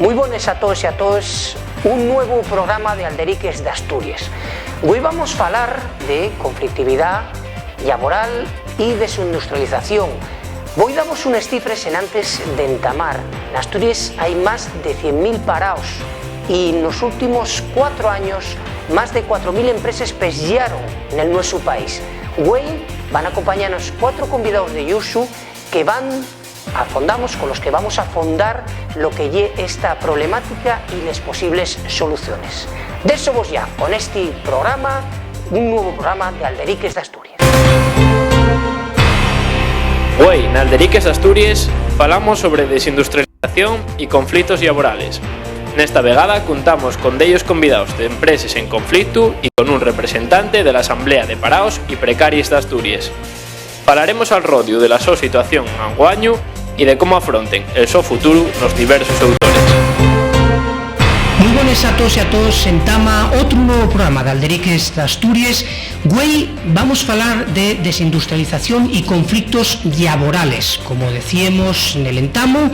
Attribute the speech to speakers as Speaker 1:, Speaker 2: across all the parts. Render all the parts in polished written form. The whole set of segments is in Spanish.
Speaker 1: Muy buenas a todos y a todas, un nuevo programa de Alderiques de Asturias. Hoy vamos a hablar de conflictividad laboral y desindustrialización. Hoy damos unas cifras en antes de entamar. En Asturias hay más de 100.000 parados y en los últimos 4 años más de 4.000 empresas pellaron en el nuestro país. Hoy van a acompañarnos 4 convidados de Yusu que con los que vamos a fondar lo que lle esta problemática y las posibles soluciones. De eso vos ya, con este programa, un nuevo programa de Alderiques de Asturias.
Speaker 2: Hoy, en Alderiques de Asturias, falamos sobre desindustrialización y conflictos laborales. Nesta vegada contamos con dellos convidados de empresas en conflicto y con un representante de la Asamblea de Paraos y Precarios de Asturias. Falaremos al rodio de la súa situación anguaño y de cómo afronten el so futuro los diversos autores.
Speaker 3: Muy buenas a todos y a todos, entama otro nuevo programa de Alderiques de Asturias. Hoy vamos a hablar de desindustrialización y conflictos laborales. Como decíamos en el entamo,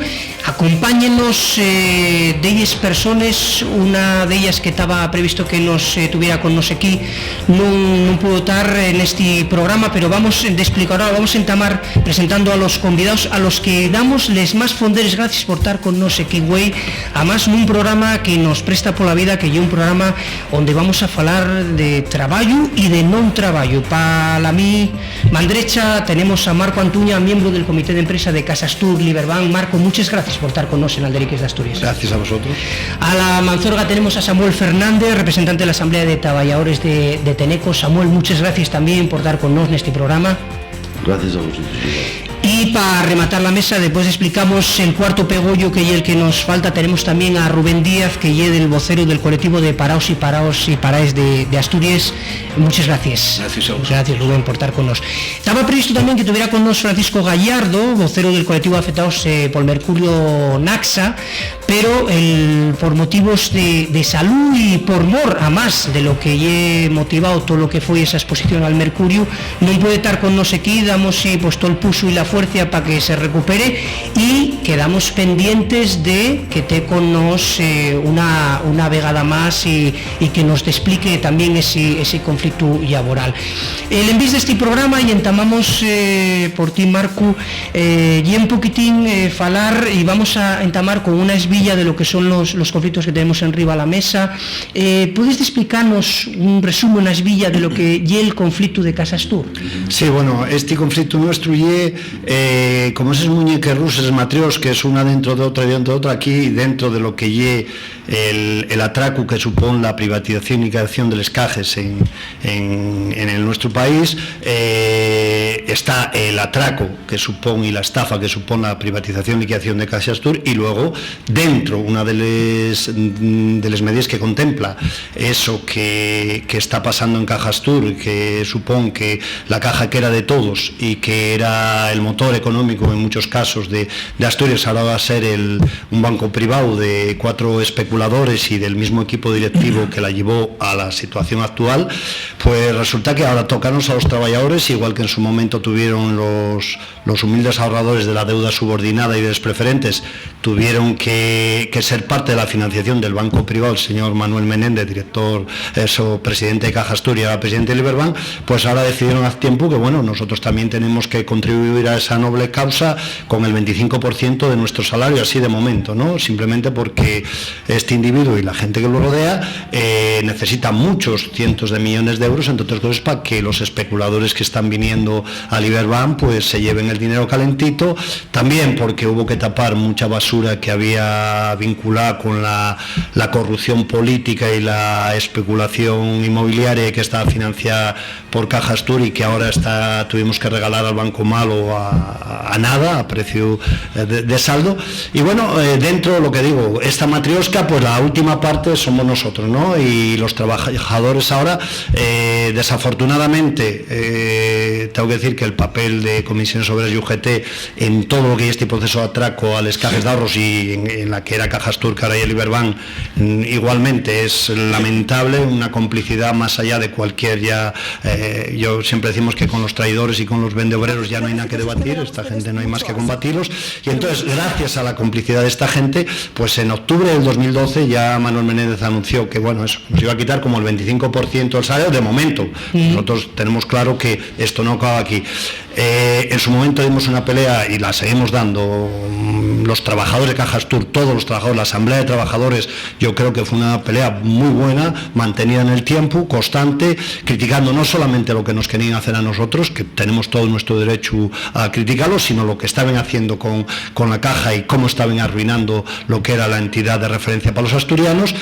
Speaker 3: acompáñenos de ellas personas, una de ellas que estaba previsto que nos tuviera con nos aquí, no pudo estar en este programa, pero vamos a explicar ahora, vamos a entamar presentando a los convidados, a los que damos les más fonderes gracias por estar con nos aquí hoy, además un programa que nos presta por la vida, que es un programa donde vamos a hablar de trabajo y de non trabajo. Para la mi mandrecha tenemos a Marco Antuña, miembro del comité de empresa de Casastur Liberbank. Marco, muchas gracias por estar con nosotros en Alderiques de Asturias.
Speaker 4: Gracias a vosotros.
Speaker 3: A la Manzorga tenemos a Samuel Fernández, representante de la Asamblea de Traballadores de Teneco. Samuel, muchas gracias también por estar con nosotros en este programa.
Speaker 4: Gracias a vosotros.
Speaker 3: Y para rematar la mesa, después explicamos el cuarto pegollo que es el que nos falta. Tenemos también a Rubén Díaz, que es el vocero del colectivo de Paraos y Paraes de Asturias. Muchas gracias.
Speaker 4: Gracias a vosotros.
Speaker 3: Gracias, Rubén, por estar con nosotros. Estaba previsto también que tuviera con nosotros Francisco Gallardo, vocero del colectivo afectados por Mercurio Naxa, pero por motivos de salud y por mor a más de lo que he motivado todo lo que fue esa exposición al Mercurio, no puede estar con nosotros aquí. Damos pues todo el pulso y la fuerza para que se recupere y quedamos pendientes de que esté con nos una vegada más y que nos explique también ese conflicto laboral. El envío de este programa y entamamos por ti, Marco, y un poquitín falar y vamos a entamar con una esvilla de lo que son los conflictos que tenemos en riba a la mesa. ¿Puedes explicarnos un resumen, una esvilla de lo que es el conflicto de Casastur?
Speaker 4: Sí, bueno, este conflicto nuestro es como esas muñecas rusas matrioscas, una dentro de otra y dentro de otra, aquí dentro de lo que es el atraco que supone la privatización y creación de los cajes en nuestro país, está el atraco que supone y la estafa que supone la privatización y liquidación de Casastur, y luego dentro una de las medidas que contempla eso que está pasando en Cajastur, que supone que la caja que era de todos y que era el motor económico en muchos casos de Asturias, ahora va a ser un banco privado de 4 especuladores y del mismo equipo directivo que la llevó a la situación actual. Pues resulta que ahora tocanos a los trabajadores, igual que en su momento tuvieron los humildes ahorradores de la deuda subordinada y de los preferentes, tuvieron que ser parte de la financiación del banco privado, el señor Manuel Menéndez, presidente de Caja Asturias, presidente de Liberbank. Pues ahora decidieron hace tiempo que bueno, nosotros también tenemos que contribuir a esa noble causa con el 25% de nuestro salario, así de momento, ¿no? Simplemente porque este individuo y la gente que lo rodea necesita muchos cientos de millones de euros, entre otras cosas, para que los especuladores que están viniendo a Liberbank pues se lleven el dinero calentito, también porque hubo que tapar mucha basura que había vinculada con la corrupción política y la especulación inmobiliaria que estaba financiada por Caja Astur y que ahora tuvimos que regalar al Banco Malo a nada, a precio de saldo. Y bueno, dentro de lo que digo, esta matriosca, pues la última parte somos nosotros, ¿no? Y los trabajadores ahora, desafortunadamente, tengo que decir que el papel de Comisiones Obreras y UGT en todo lo que es este proceso de atraco a las cajas de ahorros y en la que era Caja Astur, que ahora y el Liberbank, igualmente es lamentable, una complicidad más allá de cualquier yo siempre decimos que con los traidores y con los vendeobreros ya no hay nada que debatir, esta gente no hay más que combatirlos, y entonces gracias a la complicidad de esta gente, pues en octubre del 2012 ya Manuel Menéndez anunció que bueno, eso nos iba a quitar como el 25% del salario de momento. Nosotros tenemos claro que esto no acaba aquí. En su momento dimos una pelea y la seguimos dando, los trabajadores de Cajastur, todos los trabajadores, la asamblea de trabajadores, yo creo que fue una pelea muy buena, mantenida en el tiempo, constante, criticando no solamente lo que nos querían hacer a nosotros, que tenemos todo nuestro derecho a criticarlo, sino lo que estaban haciendo con la Caja y cómo estaban arruinando lo que era la entidad de referencia para los asturianos.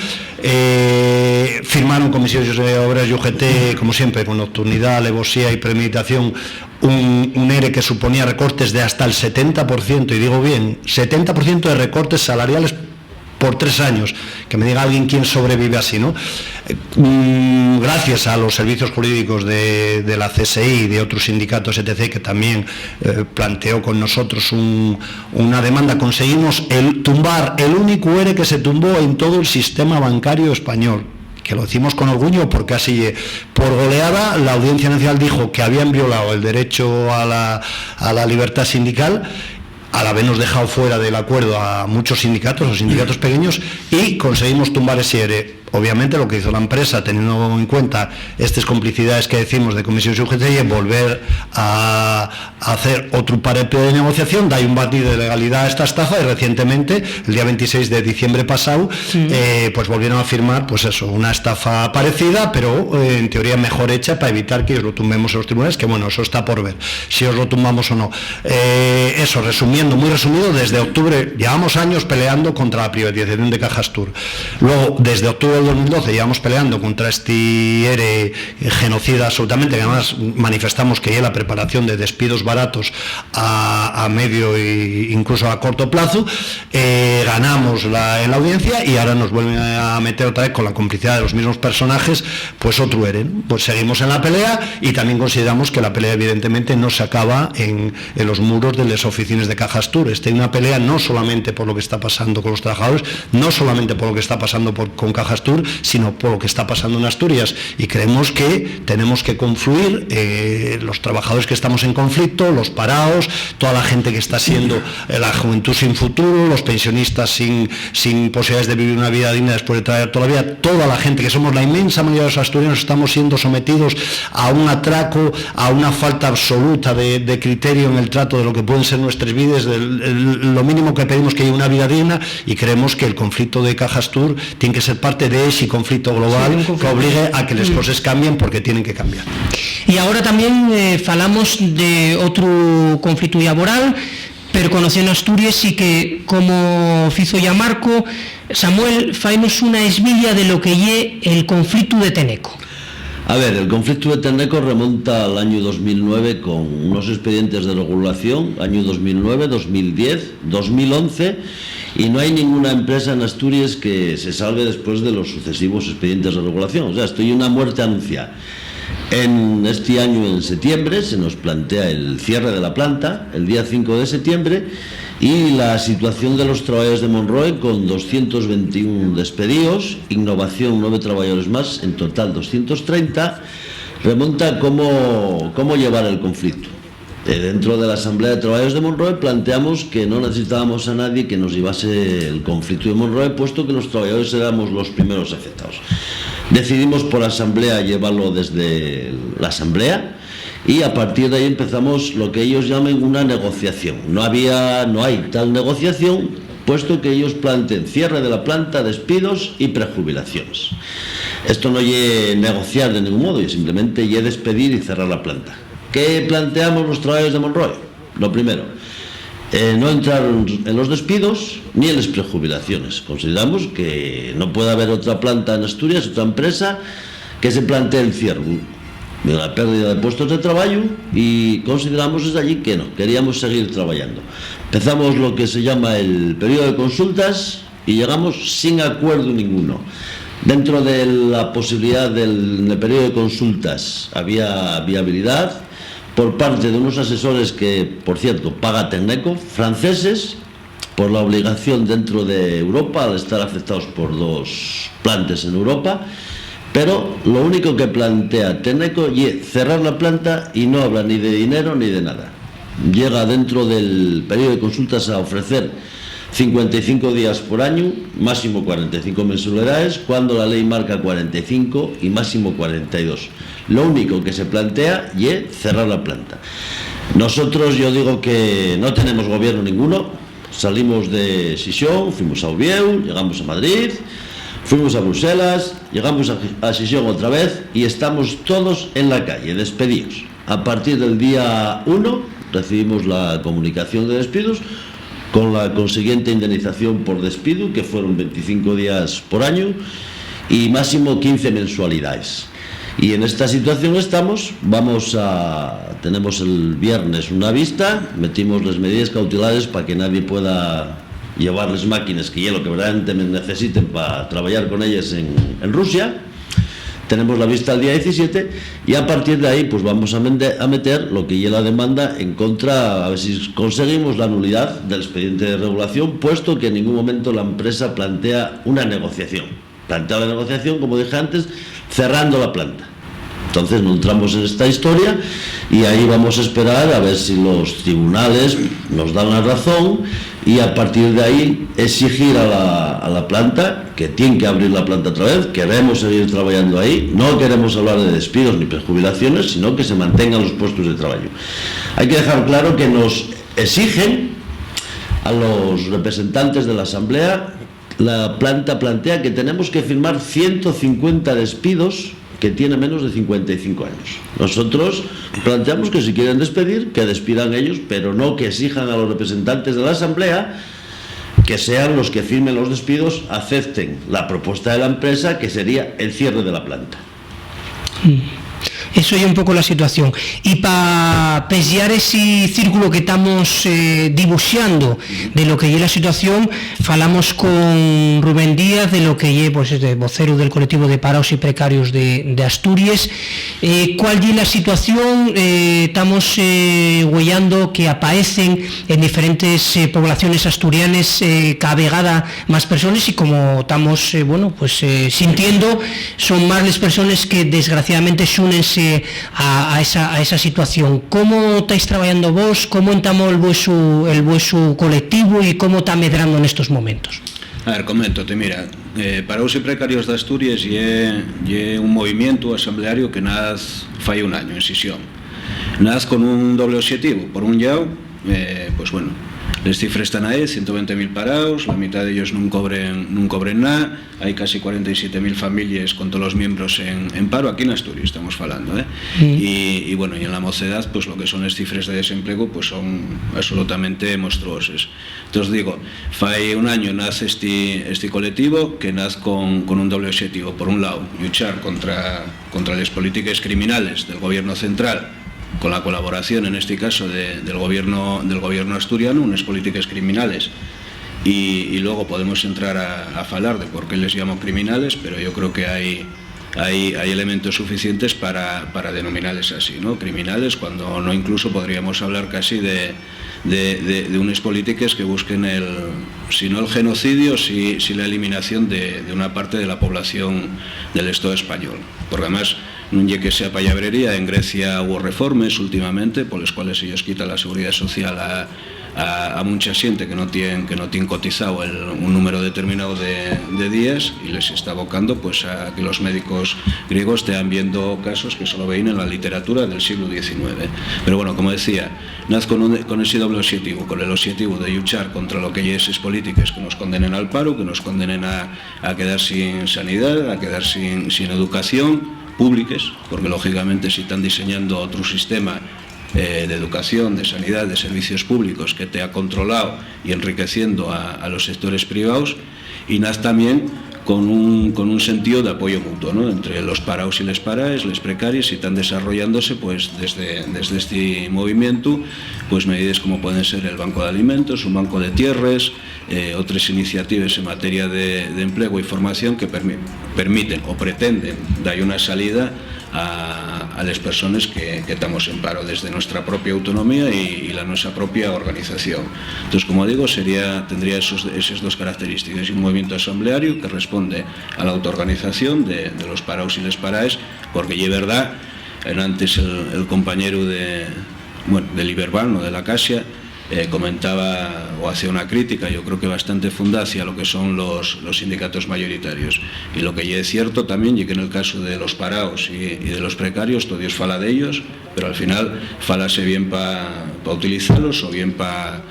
Speaker 4: Firmaron comisiones de obras y UGT, como siempre, con nocturnidad, alevosía y premeditación, un ERE que suponía recortes de hasta el 70%, y digo bien, 70% de recortes salariales por 3 años, que me diga alguien quién sobrevive así, ¿no? Gracias a los servicios jurídicos de la CSI y de otros sindicatos, etc., que también planteó con nosotros una demanda, conseguimos tumbar el único ERE que se tumbó en todo el sistema bancario español, que lo decimos con orgullo porque así, por goleada, la Audiencia Nacional dijo que habían violado el derecho a la libertad sindical, al habernos dejado fuera del acuerdo a muchos sindicatos, los sindicatos pequeños, y conseguimos tumbar ese ERE. Obviamente lo que hizo la empresa, teniendo en cuenta estas complicidades que decimos de comisiones UGT, y volver a hacer otro paripé de negociación, da un batido de legalidad a esta estafa, y recientemente, el día 26 de diciembre pasado, pues volvieron a firmar, pues eso, una estafa parecida, pero en teoría mejor hecha, para evitar que os lo tumbemos en los tribunales, que bueno, eso está por ver, si os lo tumbamos o no. Eso, resumiendo, muy resumido, desde octubre, llevamos años peleando contra la privatización de Cajastur. Luego, desde octubre del 2012 llevamos peleando contra este ERE genocida absolutamente, que además manifestamos que hay la preparación de despidos baratos a medio e incluso a corto plazo. Ganamos en la audiencia y ahora nos vuelven a meter otra vez, con la complicidad de los mismos personajes, pues otro ERE. Pues seguimos en la pelea, y también consideramos que la pelea evidentemente no se acaba en los muros de las oficinas de Cajastur. Esta es una pelea no solamente por lo que está pasando con los trabajadores, no solamente por lo que está pasando con Cajastur, sino por lo que está pasando en Asturias, y creemos que tenemos que confluir los trabajadores que estamos en conflicto, los parados, toda la gente que está siendo la juventud sin futuro, los pensionistas sin posibilidades de vivir una vida digna después de trabajar toda la vida, toda la gente que somos la inmensa mayoría de los asturianos, estamos siendo sometidos a un atraco, a una falta absoluta de criterio en el trato de lo que pueden ser nuestras vidas. Lo mínimo que pedimos es que haya una vida digna, y creemos que el conflicto de Cajastur tiene que ser parte de ese conflicto global, que obligue a que las cosas cambien, porque tienen que cambiar.
Speaker 3: E agora tamén falamos de outro conflito laboral, pero conociendo Asturias, e que, como fizo ya Marco, Samuel, fainos unha esbilla de lo que é el conflito de Teneco.
Speaker 5: A ver, el conflicto de Teneco remonta al año 2009 con unos expedientes de regulación, año 2009, 2010, 2011, y no hay ninguna empresa en Asturias que se salve después de los sucesivos expedientes de regulación. O sea, esto es una muerte anunciada. En este año, en septiembre, se nos plantea el cierre de la planta, el día 5 de septiembre, y la situación de los trabajadores de Monroe, con 221 despedidos, innovación 9 trabajadores más, en total 230, remonta a cómo llevar el conflicto. Dentro de la Asamblea de Trabajadores de Monroe planteamos que no necesitábamos a nadie que nos llevase el conflicto de Monroe, puesto que los trabajadores éramos los primeros afectados. Decidimos por Asamblea llevarlo desde la Asamblea, y a partir de ahí empezamos lo que ellos llaman una negociación. No hay tal negociación, puesto que ellos plantean cierre de la planta, despidos y prejubilaciones. Esto no es negociar de ningún modo, es simplemente despedir y cerrar la planta. ¿Qué planteamos los trabajadores de Monroe? Lo primero, no entrar en los despidos ni en las prejubilaciones. Consideramos que no puede haber otra planta en Asturias, otra empresa, que se plantee el cierre de la pérdida de puestos de trabajo, y consideramos desde allí que no, queríamos seguir trabajando. Empezamos lo que se llama el periodo de consultas y llegamos sin acuerdo ninguno. Dentro de la posibilidad del periodo de consultas había viabilidad por parte de unos asesores que, por cierto, paga Teneco, franceses, por la obligación dentro de Europa, al estar afectados por 2 plantas en Europa, pero lo único que plantea Teneco es cerrar la planta, y no habla ni de dinero ni de nada. llega dentro del periodo de consultas a ofrecer 55 días por año, máximo 45 mensualidades, cuando la ley marca 45 y máximo 42. Lo único que se plantea es cerrar la planta. Nosotros, yo digo que no tenemos gobierno ninguno, salimos de Xixón, fuimos a Oviedo, llegamos a Madrid, fuimos a Bruselas, llegamos a Xixón otra vez y estamos todos en la calle, despedidos. A partir del día 1 recibimos la comunicación de despidos con la consiguiente indemnización por despido, que fueron 25 días por año y máximo 15 mensualidades. Y en esta situación estamos, tenemos el viernes una vista, metimos las medidas cautelares para que nadie pueda llevar las máquinas, que es lo que verdaderamente necesiten para trabajar con ellas en Rusia. Tenemos la vista el día 17 y a partir de ahí pues vamos a meter lo que es la demanda en contra, a ver si conseguimos la nulidad del expediente de regulación, puesto que en ningún momento la empresa plantea una negociación. Plantea la negociación, como dije antes, cerrando la planta. Entonces no entramos en esta historia y ahí vamos a esperar a ver si los tribunales nos dan la razón y a partir de ahí exigir a la planta que tiene que abrir la planta otra vez. Queremos seguir trabajando ahí, no queremos hablar de despidos ni prejubilaciones, sino que se mantengan los puestos de trabajo. Hay que dejar claro que nos exigen a los representantes de la Asamblea, la planta plantea que tenemos que firmar 150 despidos que tiene menos de 55 años. Nosotros planteamos que si quieren despedir, que despidan ellos, pero no que exijan a los representantes de la Asamblea que sean los que firmen los despidos, acepten la propuesta de la empresa, que sería el cierre de la planta.
Speaker 3: Eso es un poco la situación. Y para pesiar ese círculo que estamos dibuixando de lo que es la situación, falamos con Rubén Díaz de lo que es pues, vocero del colectivo de parados y precarios de Asturias. ¿Cuál es la situación? Estamos huellando que aparecen en diferentes poblaciones asturianas cada vegada más personas y como estamos sintiendo, son más las personas que desgraciadamente xúnense a esa situación. ¿Cómo estáis trabajando vos? ¿Cómo entamos el vueso colectivo y cómo está medrando en estos momentos?
Speaker 6: A ver, coméntate, mira, Parados y Precarios de Asturias es un movimiento asambleario que nace fai un año en Xixón. Nace con un doble objetivo. Por un lado, les cifras están ahí, 120.000 parados, la mitad de ellos no cobren nada, hay casi 47.000 familias con todos los miembros en paro, aquí en Asturias estamos hablando, y en la mocedad, pues lo que son las cifras de desempleo, pues son absolutamente monstruosas. Entonces digo, fai un año nace este colectivo que nace con un doble objetivo. Por un lado, luchar contra las políticas criminales del gobierno central, con la colaboración en este caso del gobierno asturiano, unas políticas criminales, y luego podemos entrar a hablar de por qué les llamo criminales, pero yo creo que hay elementos suficientes para denominarles así, ¿no? Criminales, cuando no incluso podríamos hablar casi de unas políticas que busquen si no el genocidio, si la eliminación de una parte de la población del Estado español, porque además no es que sea palabrería. En Grecia hubo reformas últimamente por las cuales ellos quitan la seguridad social a mucha gente que no tienen cotizado un número determinado de días, y les está abocando pues a que los médicos griegos estén viendo casos que solo veían en la literatura del siglo XIX. Pero bueno, como decía, nace con ese doble objetivo, con el objetivo de luchar contra lo que hay esas políticas que nos condenen al paro, que nos condenen a quedar sin sanidad, a quedar sin educación públicas, porque lógicamente si están diseñando otro sistema de educación, de sanidad, de servicios públicos que te ha controlado y enriqueciendo a los sectores privados, y nace también con un sentido de apoyo mutuo, ¿no? Entre los parados y les paraes, les precarios, y están desarrollándose pues desde este movimiento pues medidas como pueden ser el banco de alimentos, un banco de tierras, otras iniciativas en materia de empleo y formación que permiten o pretenden dar una salida a las personas que estamos en paro desde nuestra propia autonomía y la nuestra propia organización. Entonces, como digo, tendría esas dos características: un movimiento asambleario que responde a la autoorganización de los parados y les paraes, porque es verdad, antes el compañero del Iberban o de la Caixa, comentaba o hacía una crítica, yo creo que bastante fundada, hacia lo que son los sindicatos mayoritarios. Y lo que ya es cierto también, y que en el caso de los parados y de los precarios, todo Dios fala de ellos, pero al final falase bien para utilizarlos o bien para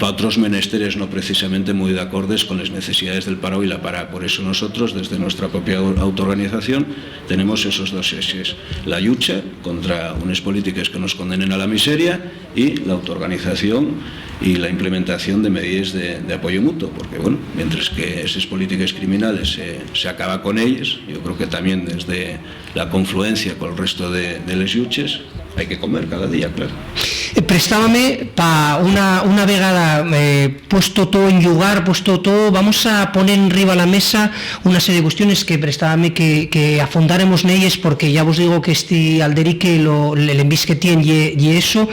Speaker 6: otros menesteres no precisamente muy de acordes con las necesidades del paro y la para. Por eso nosotros, desde nuestra propia autoorganización, tenemos esos dos ejes: la lucha contra unas políticas que nos condenen a la miseria y la autoorganización y la implementación de medidas de apoyo mutuo, porque bueno, mientras que esas políticas criminales se acaba con ellas, yo creo que también desde la confluencia con el resto de las luchas hay que comer cada día, claro.
Speaker 3: Prestábame para una vegada puesto todo en lugar, puesto todo, vamos a poner arriba a la mesa una serie de cuestiones que prestábame que afondáremos en ellas, porque ya os digo que este alderique el envís que tiene y eso.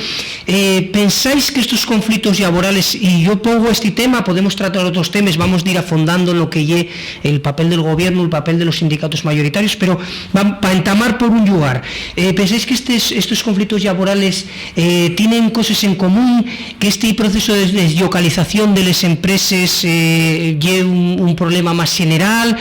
Speaker 3: ¿Pensáis que estos conflictos laborales, y yo pongo este tema, podemos tratar otros temas, vamos a ir afondando en lo que lle el papel del gobierno, el papel de los sindicatos mayoritarios, pero para entamar por un lugar, ¿pensáis que estos conflictos laborales tienen cosas en común, que este proceso de deslocalización de las empresas lleve un problema más general?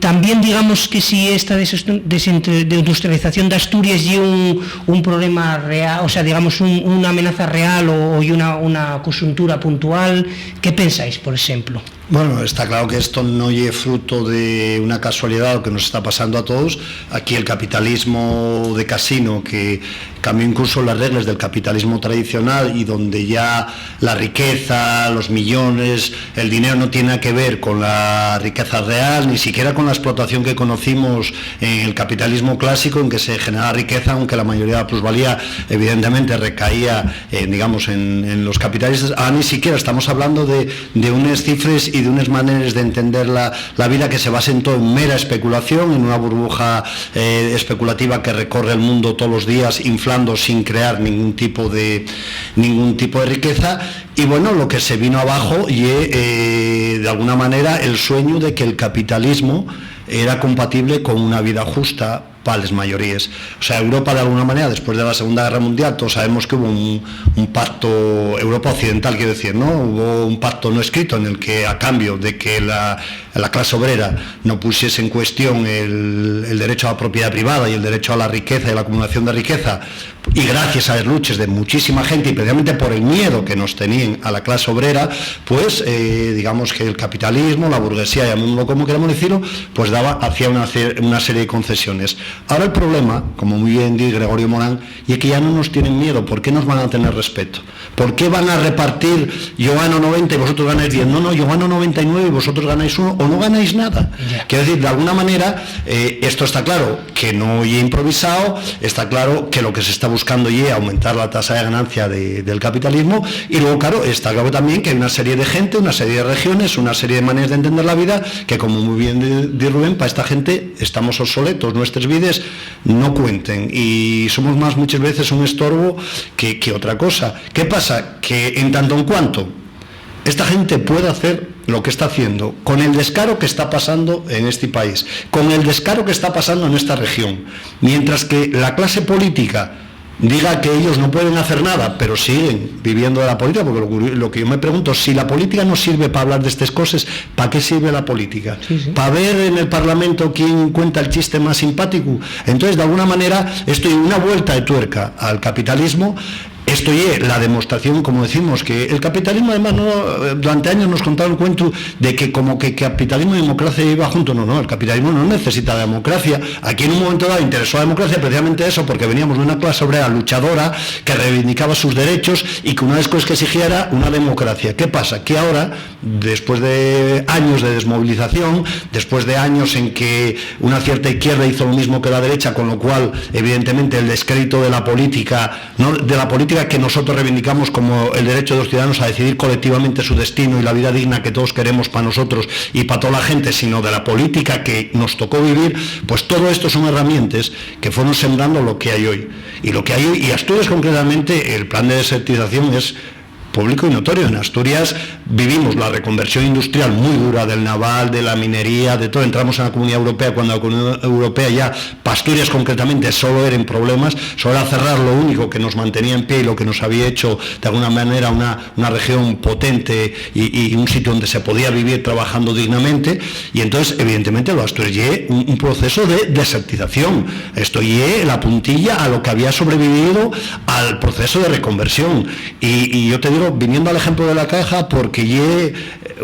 Speaker 3: También digamos que si esta desindustrialización de Asturias lleve un problema real, o sea, digamos una amenaza real o una coyuntura puntual. ¿Qué pensáis, por ejemplo?
Speaker 4: Bueno, está claro que esto no es fruto de una casualidad lo que nos está pasando a todos. Aquí el capitalismo de casino, que cambió incluso las reglas del capitalismo tradicional, y donde ya la riqueza, los millones, el dinero no tiene que ver con la riqueza real, ni siquiera con la explotación que conocimos en el capitalismo clásico, en que se generaba riqueza, aunque la mayoría de la plusvalía evidentemente recaía en los capitalistas. Ahora ni siquiera estamos hablando de unas cifras y de unas maneras de entender la vida que se basen todo en mera especulación, en una burbuja especulativa que recorre el mundo todos los días, inflando sin crear ningún tipo de riqueza. Y bueno, lo que se vino abajo y de alguna manera el sueño de que el capitalismo era compatible con una vida justa para las mayorías. O sea, Europa de alguna manera, después de la Segunda Guerra Mundial, todos sabemos que hubo un pacto, Europa occidental quiero decir, ¿no? Hubo un pacto no escrito en el que, a cambio de que la clase obrera no pusiese en cuestión el derecho a la propiedad privada y el derecho a la riqueza y la acumulación de riqueza, y gracias a las luchas de muchísima gente y precisamente por el miedo que nos tenían a la clase obrera, pues digamos que el capitalismo, la burguesía, llamémoslo como queramos decirlo, pues hacía una serie de concesiones. Ahora el problema, como muy bien dice Gregorio Morán, y es que ya no nos tienen miedo. ¿Por qué nos van a tener respeto? ¿Por qué van a repartir yo gano 90 y vosotros ganáis 10? No, yo gano 99 y vosotros ganáis 1 o no ganáis nada. Quiero decir, de alguna manera, esto está claro que no he improvisado, está claro que lo que se está buscando es aumentar la tasa de ganancia del capitalismo, y luego, claro, está claro también que hay una serie de gente, una serie de regiones, una serie de maneras de entender la vida, que como muy bien dice Rubén, para esta gente estamos obsoletos, nuestras vidas no cuenten y somos más muchas veces un estorbo que otra cosa. ¿Qué pasa? Que en tanto en cuanto esta gente puede hacer lo que está haciendo, con el descaro que está pasando en este país, con el descaro que está pasando en esta región, mientras que la clase política diga que ellos no pueden hacer nada, pero siguen viviendo de la política, porque lo que yo me pregunto, si la política no sirve para hablar de estas cosas, ¿para qué sirve la política? Sí. ¿Para ver en el Parlamento quién cuenta el chiste más simpático? Entonces, de alguna manera, esto es una vuelta de tuerca al capitalismo. Esto es la demostración, como decimos, que el capitalismo, además, durante años nos contaba el cuento de que como que capitalismo y democracia iba juntos. No, el capitalismo no necesita democracia. Aquí en un momento dado interesó la democracia precisamente eso, porque veníamos de una clase obrera luchadora que reivindicaba sus derechos y que una de las cosas que exigía era una democracia. ¿Qué pasa? Que ahora, después de años de desmovilización, después de años en que una cierta izquierda hizo lo mismo que la derecha, con lo cual, evidentemente, el descrédito de la política, que nosotros reivindicamos como el derecho de los ciudadanos a decidir colectivamente su destino y la vida digna que todos queremos para nosotros y para toda la gente, sino de la política que nos tocó vivir, pues todo esto son herramientas que fueron sembrando lo que hay hoy. Y lo que hay hoy, y Asturias concretamente, el plan de desertización es público y notorio. En Asturias vivimos la reconversión industrial muy dura del naval, de la minería, de todo. Entramos en la Comunidad Europea, cuando la Comunidad Europea ya, para Asturias concretamente, solo eran problemas, solo era cerrar lo único que nos mantenía en pie y lo que nos había hecho de alguna manera una región potente y un sitio donde se podía vivir trabajando dignamente. Y entonces, evidentemente, lo Asturias un proceso de desertización. Esto es la puntilla a lo que había sobrevivido al proceso de reconversión. Y yo te digo, viniendo al ejemplo de la Caja, porque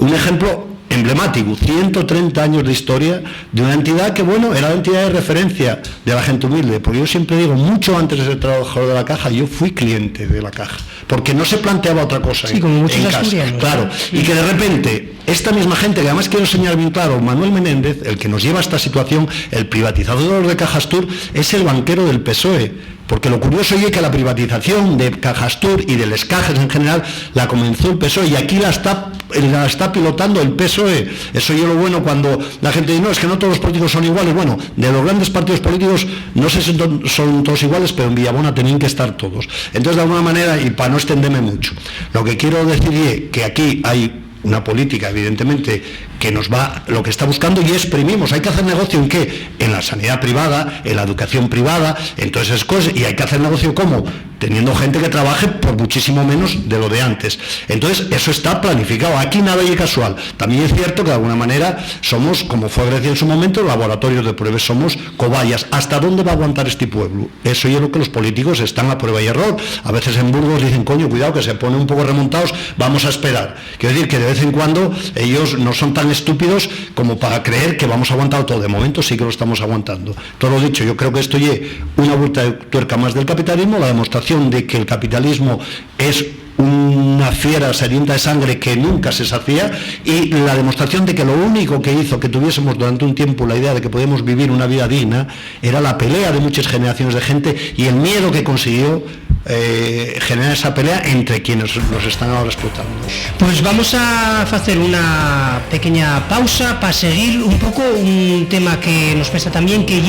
Speaker 4: un ejemplo emblemático, 130 años de historia de una entidad que, bueno, era la entidad de referencia de la gente humilde, porque yo siempre digo, mucho antes de ser trabajador de la Caja, yo fui cliente de la Caja, porque no se planteaba otra cosa
Speaker 3: como muchos
Speaker 4: en casa, claro, y que de repente esta misma gente, que además quiero señalar bien claro, Manuel Menéndez, el que nos lleva a esta situación, el privatizador de Cajastur, es el banquero del PSOE. Porque lo curioso es que la privatización de Cajastur y de Les Cajas en general la comenzó el PSOE y aquí la está pilotando el PSOE. Eso es lo bueno cuando la gente dice, no, es que no todos los políticos son iguales. Bueno, de los grandes partidos políticos no sé si son todos iguales, pero en Villabona tenían que estar todos. Entonces, de alguna manera, y para no extenderme mucho, lo que quiero decir es que aquí hay una política, evidentemente, que nos va, lo que está buscando, y exprimimos, hay que hacer negocio ¿en qué? En la sanidad privada, en la educación privada, en todas esas cosas, y hay que hacer negocio ¿cómo? Teniendo gente que trabaje por muchísimo menos de lo de antes. Entonces, eso está planificado, aquí nada es casual. También es cierto que de alguna manera somos, como fue Grecia en su momento, laboratorios de pruebas, somos cobayas. ¿Hasta dónde va a aguantar este pueblo? Eso es lo que los políticos están a prueba y error. A veces en Burgos dicen, coño, cuidado, que se ponen un poco remontados, vamos a esperar. Quiero decir que de vez en cuando ellos no son tan estúpidos como para creer que vamos a aguantar todo. De momento sí que lo estamos aguantando. Todo lo dicho, yo creo que esto es una vuelta de tuerca más del capitalismo, la demostración de que el capitalismo es una fiera sedienta de sangre que nunca se sacía, y la demostración de que lo único que hizo que tuviésemos durante un tiempo la idea de que podíamos vivir una vida digna era la pelea de muchas generaciones de gente y el miedo que consiguió generar esa pelea entre quienes nos están ahora explotando.
Speaker 3: Pues vamos a hacer una pequeña pausa para seguir un poco un tema que nos pesa también, que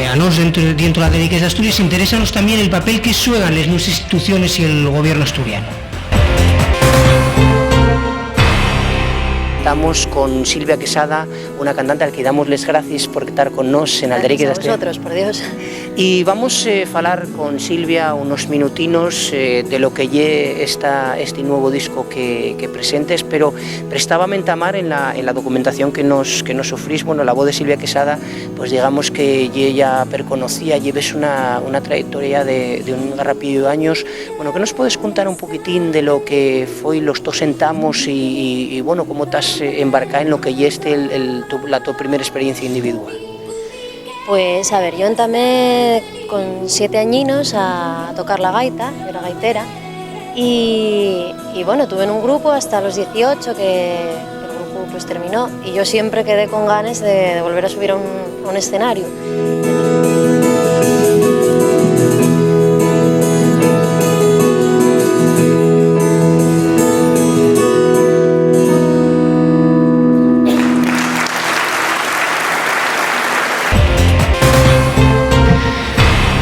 Speaker 3: a nos dentro de la Aderiques de Asturias interesanos también el papel que juegan las nuevas instituciones y el gobierno asturiano.
Speaker 1: Estamos con Silvia Quesada, una cantante al que damos les gracias por estar con nos en Alderiques de Asturias.
Speaker 7: Gracias a vosotros, por Dios.
Speaker 1: Y vamos a hablar con Silvia unos minutinos de lo que lle este nuevo disco que presentes, pero prestábame en tamar en la documentación que nos ofrís, bueno, la voz de Silvia Quesada, pues digamos que ella perconocía, lleves una trayectoria de un garrapillo de años. Bueno, ¿qué nos puedes contar un poquitín de lo que fue los dos sentamos y bueno, cómo te has embarcado en lo que lle tu primera experiencia individual?
Speaker 7: Pues a ver, yo entamé con 7 añinos a tocar la gaita, yo era gaitera, y bueno, tuve en un grupo hasta los 18 que el grupo pues terminó, y yo siempre quedé con ganas de volver a subir a un escenario.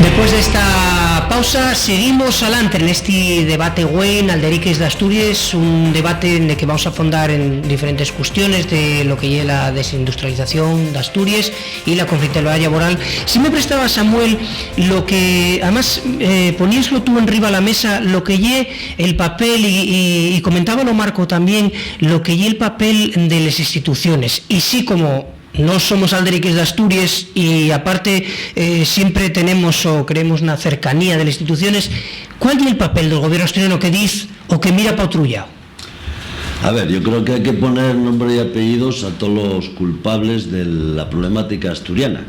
Speaker 3: Después de esta pausa seguimos adelante en este debate en Alderiques de Asturias, un debate en el que vamos a fondar en diferentes cuestiones de lo que es la desindustrialización de Asturias y la conflictividad laboral. Si me prestaba, Samuel, lo que además poníaslo tú en riba a la mesa, lo que es el papel y comentábalo Marco también, lo que es el papel de las instituciones, y sí, como no somos Alderiques de Asturias y aparte siempre tenemos o creemos una cercanía de las instituciones, ¿cuál es el papel del gobierno asturiano que dice o que mira para otro lado?
Speaker 5: A ver, yo creo que hay que poner nombre y apellidos a todos los culpables de la problemática asturiana.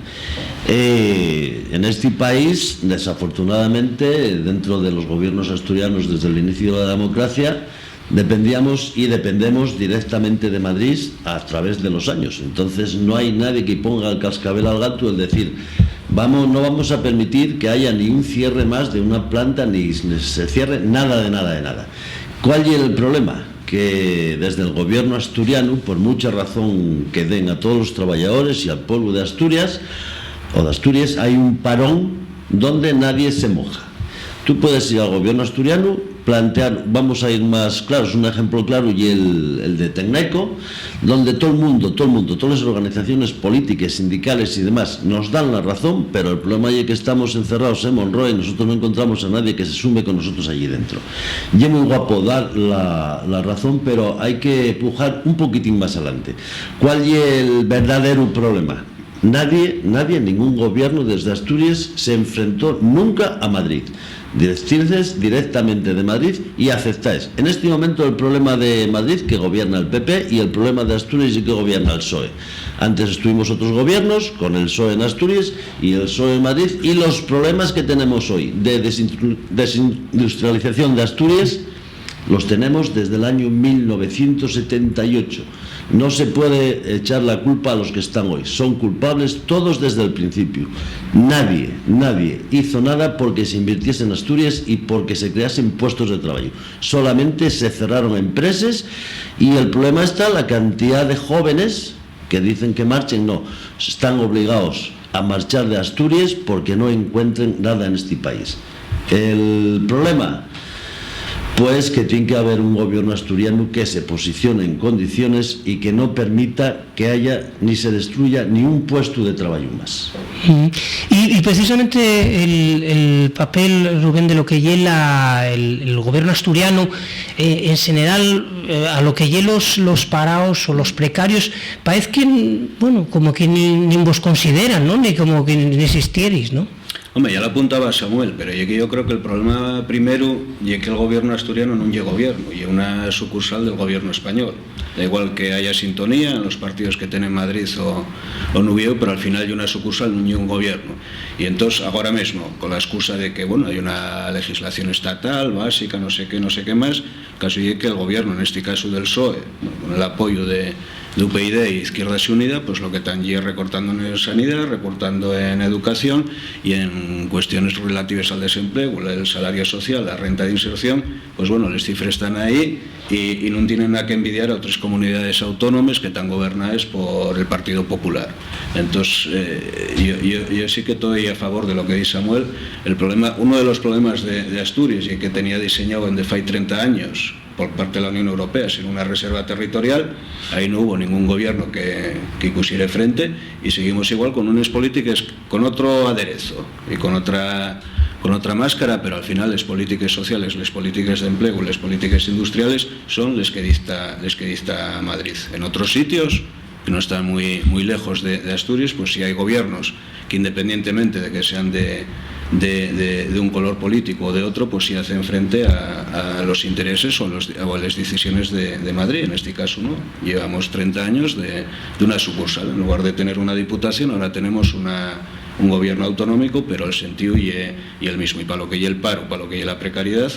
Speaker 5: En este país, desafortunadamente, dentro de los gobiernos asturianos desde el inicio de la democracia, dependíamos y dependemos directamente de Madrid a través de los años. Entonces no hay nadie que ponga el cascabel al gato, el decir, no vamos a permitir que haya ni un cierre más de una planta, ni se cierre nada de nada. ¿Cuál es el problema? Que desde el gobierno asturiano, por mucha razón que den a todos los trabajadores y al pueblo de Asturias, o de Asturias, hay un parón donde nadie se moja. Tú puedes ir al gobierno asturiano plantear, vamos a ir más claros, un ejemplo claro y el de Tecneco, donde todo el mundo, todas las organizaciones políticas, sindicales y demás nos dan la razón, pero el problema es que estamos encerrados en Monroe y nosotros no encontramos a nadie que se sume con nosotros allí dentro. Y es muy guapo dar la razón, pero hay que empujar un poquitín más adelante. ¿Cuál es el verdadero problema? Nadie, ningún gobierno desde Asturias se enfrentó nunca a Madrid. Decides directamente de Madrid y aceptáis. En este momento el problema de Madrid que gobierna el PP y el problema de Asturias y que gobierna el PSOE. Antes estuvimos otros gobiernos con el PSOE en Asturias y el PSOE en Madrid, y los problemas que tenemos hoy de desindustrialización de Asturias los tenemos desde el año 1978. No se puede echar la culpa a los que están hoy. Son culpables todos desde el principio. Nadie hizo nada porque se invirtiese en Asturias y porque se creasen puestos de trabajo. Solamente se cerraron empresas y el problema está la cantidad de jóvenes que dicen que marchen. No, están obligados a marchar de Asturias porque no encuentren nada en este país. El problema, pues, que tiene que haber un gobierno asturiano que se posicione en condiciones y que no permita que haya ni se destruya ni un puesto de trabajo más.
Speaker 3: Y precisamente el papel, Rubén, de lo que lleva el gobierno asturiano en general a lo que llevan los parados o los precarios, parece que, bueno, como que ni vos consideran, ¿no? Ni como que ni existierais, ¿no?
Speaker 6: Hombre, ya lo apuntaba Samuel, pero es que yo creo que el problema primero es que el gobierno asturiano no es gobierno, es una sucursal del gobierno español. Da igual que haya sintonía en los partidos que tienen Madrid o Nubieu, pero al final hay una sucursal, no hay un gobierno. Y entonces, ahora mismo, con la excusa de que, bueno, hay una legislación estatal básica, no sé qué más, casi es que el gobierno, en este caso del PSOE, con el apoyo de UPyD e Izquierda Unida, pues lo que están allí recortando en sanidad, recortando en educación y en cuestiones relativas al desempleo, el salario social, la renta de inserción, pues bueno, las cifras están ahí y no tienen nada que envidiar a otras comunidades autónomas que están gobernadas por el Partido Popular. Entonces, yo sí que estoy a favor de lo que dice Samuel. El problema, uno de los problemas de Asturias, y que tenía diseñado en DeFi 30 años, por parte de la Unión Europea, sin una reserva territorial, ahí no hubo ningún gobierno que pusiera frente, y seguimos igual con unas políticas con otro aderezo y con otra máscara, pero al final las políticas sociales, las políticas de empleo, las políticas industriales son las que dicta Madrid. En otros sitios que no están muy lejos de Asturias, pues sí hay gobiernos que, independientemente de que sean de un color político o de otro, pues sí hacen frente a los intereses o a las decisiones de Madrid. En este caso, ¿no? Llevamos 30 años de una sucursal. En lugar de tener una diputación, ahora tenemos un gobierno autonómico, pero el sentido y el mismo. Y para lo que y el paro, para lo que y la precariedad,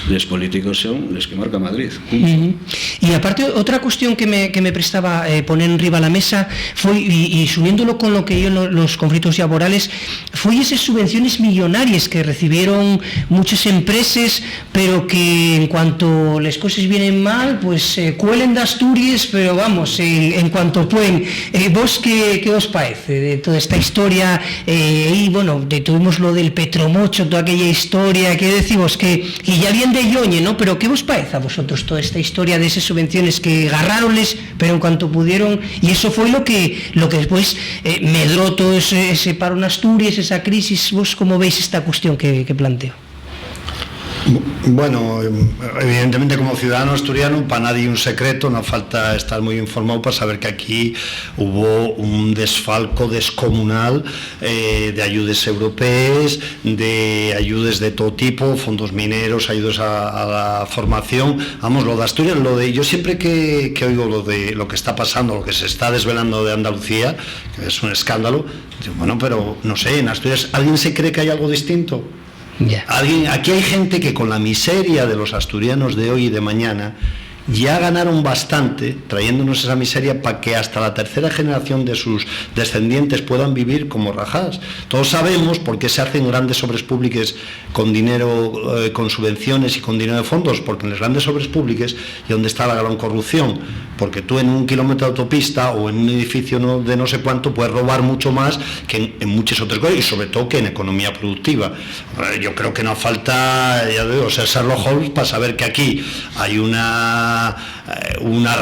Speaker 6: los políticos son los que marca Madrid.
Speaker 3: Y aparte, otra cuestión que me prestaba poner arriba a la mesa fue, y subiéndolo con lo que yo los conflictos laborales, fue esas subvenciones millonarias que recibieron muchas empresas, pero que en cuanto las cosas vienen mal, pues cuelen de Asturias, pero vamos, en cuanto pueden. ¿Vos qué os parece de toda esta historia? Y bueno, tuvimos lo del Petromocho, toda aquella historia, que decimos que ya bien de Yoñe, ¿no? Pero ¿qué os parece a vosotros toda esta historia de esas subvenciones que agarráronles, pero en cuanto pudieron, y eso fue lo que después medró todo ese paro en Asturias, esa crisis? ¿Vos cómo veis esta cuestión que planteo?
Speaker 4: Bueno, evidentemente como ciudadano asturiano, para nadie un secreto, no falta estar muy informado para saber que aquí hubo un desfalco descomunal de ayudas europeas, de ayudas de todo tipo, fondos mineros, ayudas a la formación. Vamos, lo de Asturias, yo siempre que oigo lo de lo que está pasando, lo que se está desvelando de Andalucía, que es un escándalo, digo, bueno, pero no sé, en Asturias, ¿alguien se cree que hay algo distinto?
Speaker 3: Yeah.
Speaker 4: Aquí hay gente que con la miseria de los asturianos de hoy y de mañana ya ganaron bastante trayéndonos esa miseria para que hasta la tercera generación de sus descendientes puedan vivir como rajadas. Todos sabemos por qué se hacen grandes obras públicas con dinero, con subvenciones y con dinero de fondos, porque en las grandes obras públicas y donde está la gran corrupción, porque tú en un kilómetro de autopista o en un edificio de no sé cuánto puedes robar mucho más que en muchas otras cosas, y sobre todo que en economía productiva. Yo creo que no falta, ya digo, ser Sherlock Holmes para saber que aquí hay una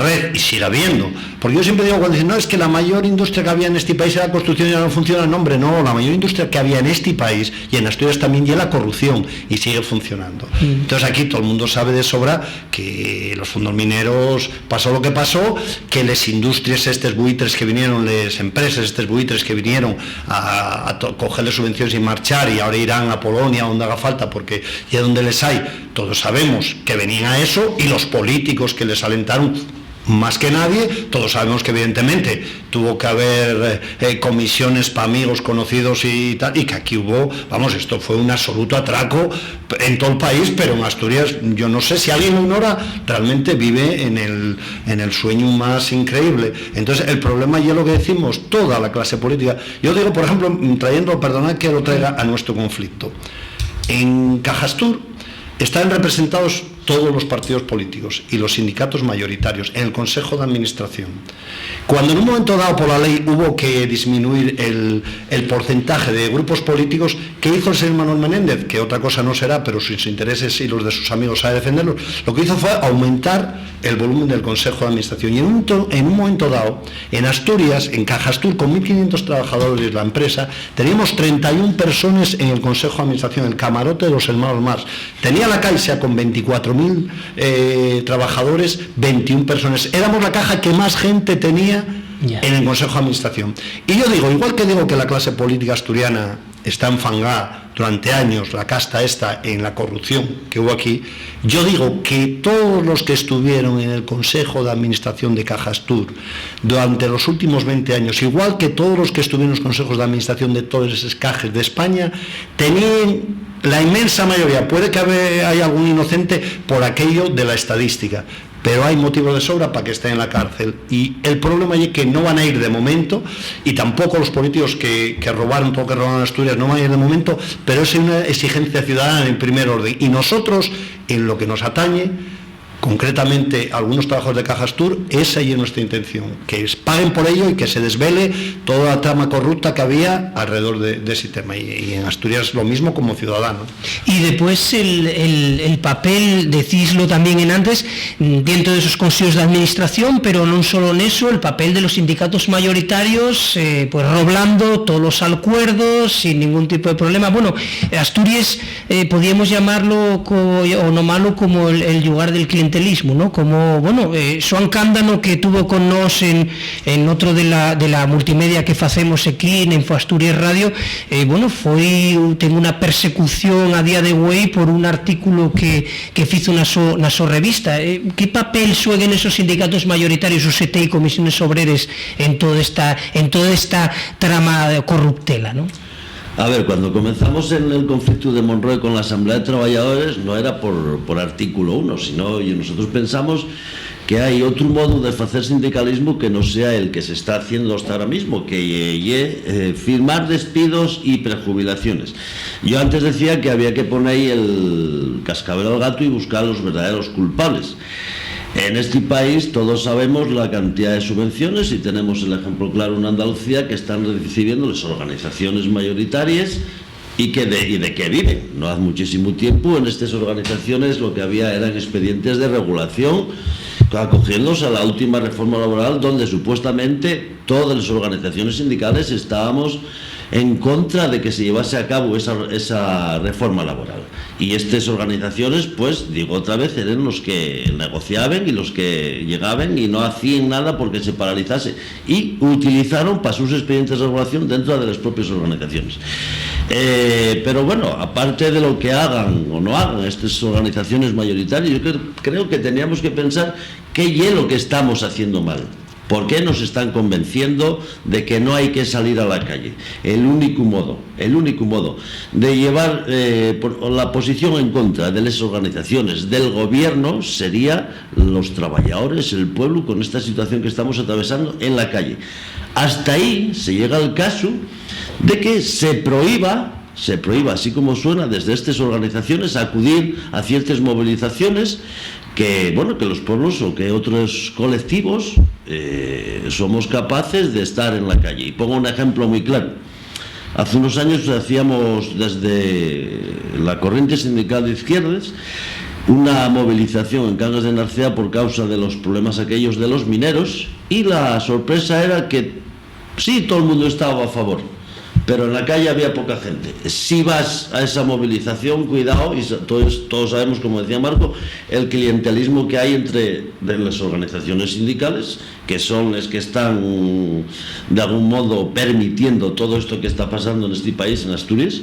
Speaker 4: red, y sigue habiendo, porque yo siempre digo, cuando dicen, no, es que la mayor industria que había en este país era la construcción y ya no funciona, no, hombre, no, la mayor industria que había en este país y en Asturias también ya la corrupción, y sigue funcionando. Entonces aquí todo el mundo sabe de sobra que los fondos mineros pasó lo que pasó, que las industrias estos buitres que vinieron, las empresas estos buitres que vinieron a cogerles subvenciones y marchar, y ahora irán a Polonia donde haga falta porque ya donde les hay, todos sabemos que venían a eso, y los políticos que les alentaron más que nadie, todos sabemos que evidentemente tuvo que haber comisiones para amigos, conocidos y tal, y que aquí hubo, vamos, esto fue un absoluto atraco en todo el país, pero en Asturias yo no sé si alguien lo ignora, realmente vive en el sueño más increíble. Entonces el problema ya es lo que decimos, toda la clase política. Yo digo, por ejemplo, perdonad que lo traiga a nuestro conflicto, en Cajastur están representados todos los partidos políticos y los sindicatos mayoritarios en el Consejo de Administración. Cuando en un momento dado por la ley hubo que disminuir el porcentaje de grupos políticos, ¿qué hizo el señor Manuel Menéndez? Que otra cosa no será, pero sus intereses y los de sus amigos sabe defenderlos. Lo que hizo fue aumentar el volumen del Consejo de Administración. Y en un momento dado, en Asturias, en Cajastur, con 1.500 trabajadores y la empresa, teníamos 31 personas en el Consejo de Administración, el camarote de los hermanos Marx. Tenía la Caixa con 24.000 trabajadores, 21 personas. Éramos la caja que más gente tenía en el Consejo de Administración. Y yo digo, igual que digo que la clase política asturiana está enfangada durante años, la casta esta, en la corrupción que hubo aquí, yo digo que todos los que estuvieron en el Consejo de Administración de Cajastur durante los últimos 20 años, igual que todos los que estuvieron en los consejos de administración de todas esas cajas de España, tenían la inmensa mayoría, puede que haya algún inocente por aquello de la estadística, pero hay motivos de sobra para que estén en la cárcel. Y el problema es que no van a ir de momento, y tampoco los políticos que robaron todo lo que robaron en Asturias no van a ir de momento, pero es una exigencia ciudadana en primer orden. Y nosotros, en lo que nos atañe, concretamente algunos trabajos de Cajastur, esa es nuestra intención, que paguen por ello y que se desvele toda la trama corrupta que había alrededor de ese tema, y en Asturias lo mismo como ciudadano.
Speaker 3: Y después el papel, decíslo también en antes, dentro de esos consejos de administración, pero no solo en eso, el papel de los sindicatos mayoritarios, pues roblando todos los acuerdos sin ningún tipo de problema. Bueno, Asturias podríamos llamarlo o nomarlo como el lugar del clientelismo, ¿no? Como, bueno, Xoán Cándano, que tuvo con nos en otro de la multimedia que facemos aquí en InfoAsturias Radio, bueno, tengo una persecución a día de hoy por un artículo que hizo na so revista. Que papel xueguen esos sindicatos mayoritarios, UGT y comisiones obreras en toda esta trama de corruptela, ¿no?
Speaker 5: A ver, cuando comenzamos en el conflicto de Monroe con la Asamblea de Trabajadores, no era por artículo 1, sino y nosotros pensamos que hay otro modo de hacer sindicalismo que no sea el que se está haciendo hasta ahora mismo, que firmar despidos y prejubilaciones. Yo antes decía que había que poner ahí el cascabel al gato y buscar a los verdaderos culpables. En este país todos sabemos la cantidad de subvenciones, y tenemos el ejemplo claro en Andalucía, que están recibiendo las organizaciones mayoritarias y de qué viven. No hace muchísimo tiempo en estas organizaciones lo que había eran expedientes de regulación, acogiéndose a la última reforma laboral, donde supuestamente todas las organizaciones sindicales estábamos en contra de que se llevase a cabo esa reforma laboral. Y estas organizaciones, pues, digo otra vez, eran los que negociaban y los que llegaban y no hacían nada porque se paralizase. Y utilizaron para sus expedientes de regulación dentro de las propias organizaciones. Pero bueno, aparte de lo que hagan o no hagan estas organizaciones mayoritarias, yo creo que teníamos que pensar qué es lo que estamos haciendo mal. ¿Por qué nos están convenciendo de que no hay que salir a la calle? El único modo de llevar la posición en contra de las organizaciones del gobierno sería los trabajadores, el pueblo, con esta situación que estamos atravesando en la calle. Hasta ahí se llega al caso de que se prohíba, así como suena, desde estas organizaciones acudir a ciertas movilizaciones que los pueblos o que otros colectivos somos capaces de estar en la calle. Y pongo un ejemplo muy claro. Hace unos años hacíamos desde la corriente sindical de izquierdas una movilización en Cangas de Narcea por causa de los problemas aquellos de los mineros, y la sorpresa era que sí, todo el mundo estaba a favor, pero en la calle había poca gente. Si vas a esa movilización, cuidado, y todos sabemos, como decía Marco, el clientelismo que hay entre las organizaciones sindicales, que son las que están de algún modo permitiendo todo esto que está pasando en este país, en Asturias,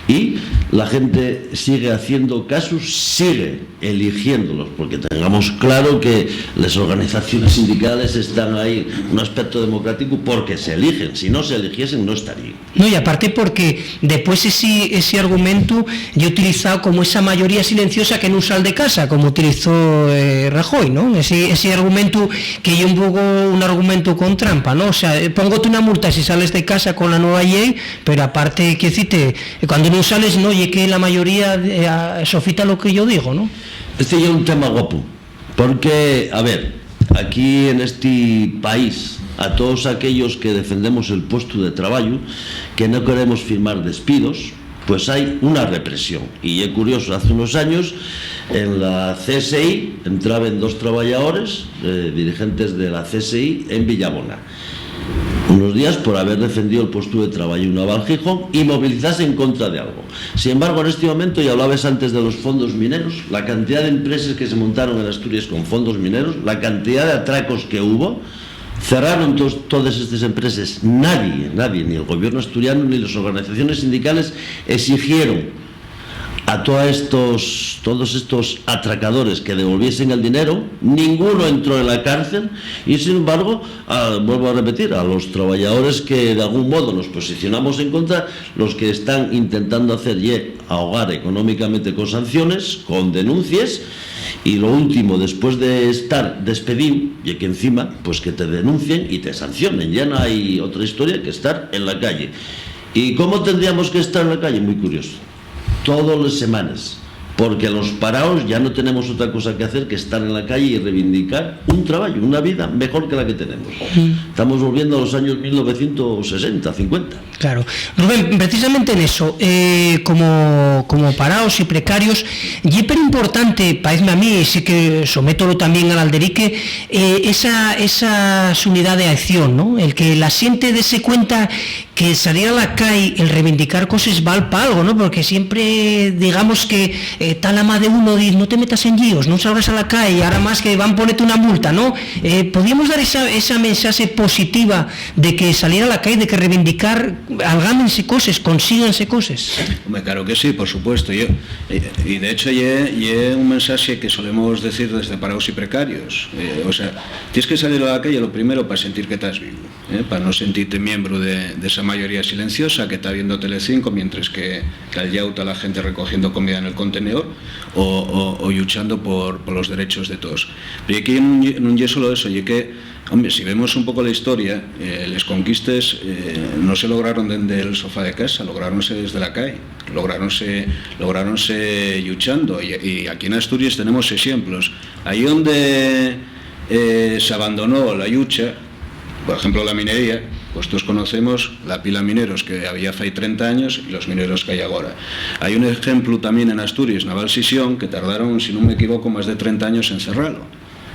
Speaker 5: y la gente sigue haciendo casos, sigue eligiéndolos, porque tengamos claro que las organizaciones sindicales están ahí, un aspecto democrático, porque se eligen. Si no se eligiesen, no estarían.
Speaker 3: No, y aparte porque después ese argumento yo he utilizado como esa mayoría silenciosa que no sale de casa, como utilizó Rajoy, ¿no? Ese argumento que yo un poco un argumento con trampa, ¿no? O sea, póngote una multa si sales de casa con la nueva ley, pero aparte, que decirte, cuando no sales, no, y que la mayoría sofita lo que yo digo, ¿no?
Speaker 5: Este ya es un tema guapo, porque, a ver, aquí en este país, a todos aquellos que defendemos el puesto de trabajo, que no queremos firmar despidos, pues hay una represión. Y es curioso, hace unos años en la CSI entraban 2 trabajadores, dirigentes de la CSI, en Villabona, unos días por haber defendido el puesto de trabajo en Navalgijón y movilizarse en contra de algo. Sin embargo, en este momento, y hablabas antes de los fondos mineros, la cantidad de empresas que se montaron en Asturias con fondos mineros, la cantidad de atracos que hubo, cerraron todas estas empresas. Nadie, ni el gobierno asturiano ni las organizaciones sindicales exigieron a todos estos atracadores que devolviesen el dinero. Ninguno entró en la cárcel, y sin embargo, vuelvo a repetir, a los trabajadores que de algún modo nos posicionamos en contra, los que están intentando hacer ahogar económicamente con sanciones, con denuncias, y lo último, después de estar despedido, y que encima pues que te denuncien y te sancionen. Ya no hay otra historia que estar en la calle. ¿Y cómo tendríamos que estar en la calle? Muy curioso. Todas las semanas, porque los parados ya no tenemos otra cosa que hacer que estar en la calle y reivindicar un trabajo, una vida mejor que la que tenemos. Estamos volviendo a los años 1960, 50.
Speaker 3: Claro. Rubén, precisamente en eso, como parados y precarios, y es importante, parece a mí, y sí que sométolo también al alderique, esas unidades de acción, ¿no? El que la gente dése cuenta que salir a la calle, el reivindicar cosas vale para algo, ¿no? Porque siempre digamos que tal ama de uno dice, no te metas en líos, no salgas a la calle, ahora más que van a ponerte una multa, ¿no? ¿Podríamos dar esa mensaje positiva de que salir a la calle, de que reivindicar, algámense cosas, consíganse cosas?
Speaker 6: Hombre, claro que sí, por supuesto. Y de hecho es un mensaje que solemos decir desde parados y precarios. O sea, tienes que salir a la calle lo primero para sentir que estás vivo, para no sentirte miembro de esa mayoría silenciosa que está viendo Telecinco mientras que al yauta la gente recogiendo comida en el contenedor o luchando por los derechos de todos. Pero aquí no es solo eso, y que, hombre, si vemos un poco la historia, las conquistas no se lograron desde el sofá de casa, lograronse desde la calle, lograronse luchando, y aquí en Asturias tenemos ejemplos. Ahí donde se abandonó la lucha, por ejemplo la minería, pues todos conocemos la pila de mineros que había hace 30 años y los mineros que hay ahora. Hay un ejemplo también en Asturias, Navalsisión, que tardaron, si no me equivoco, más de 30 años en cerrarlo.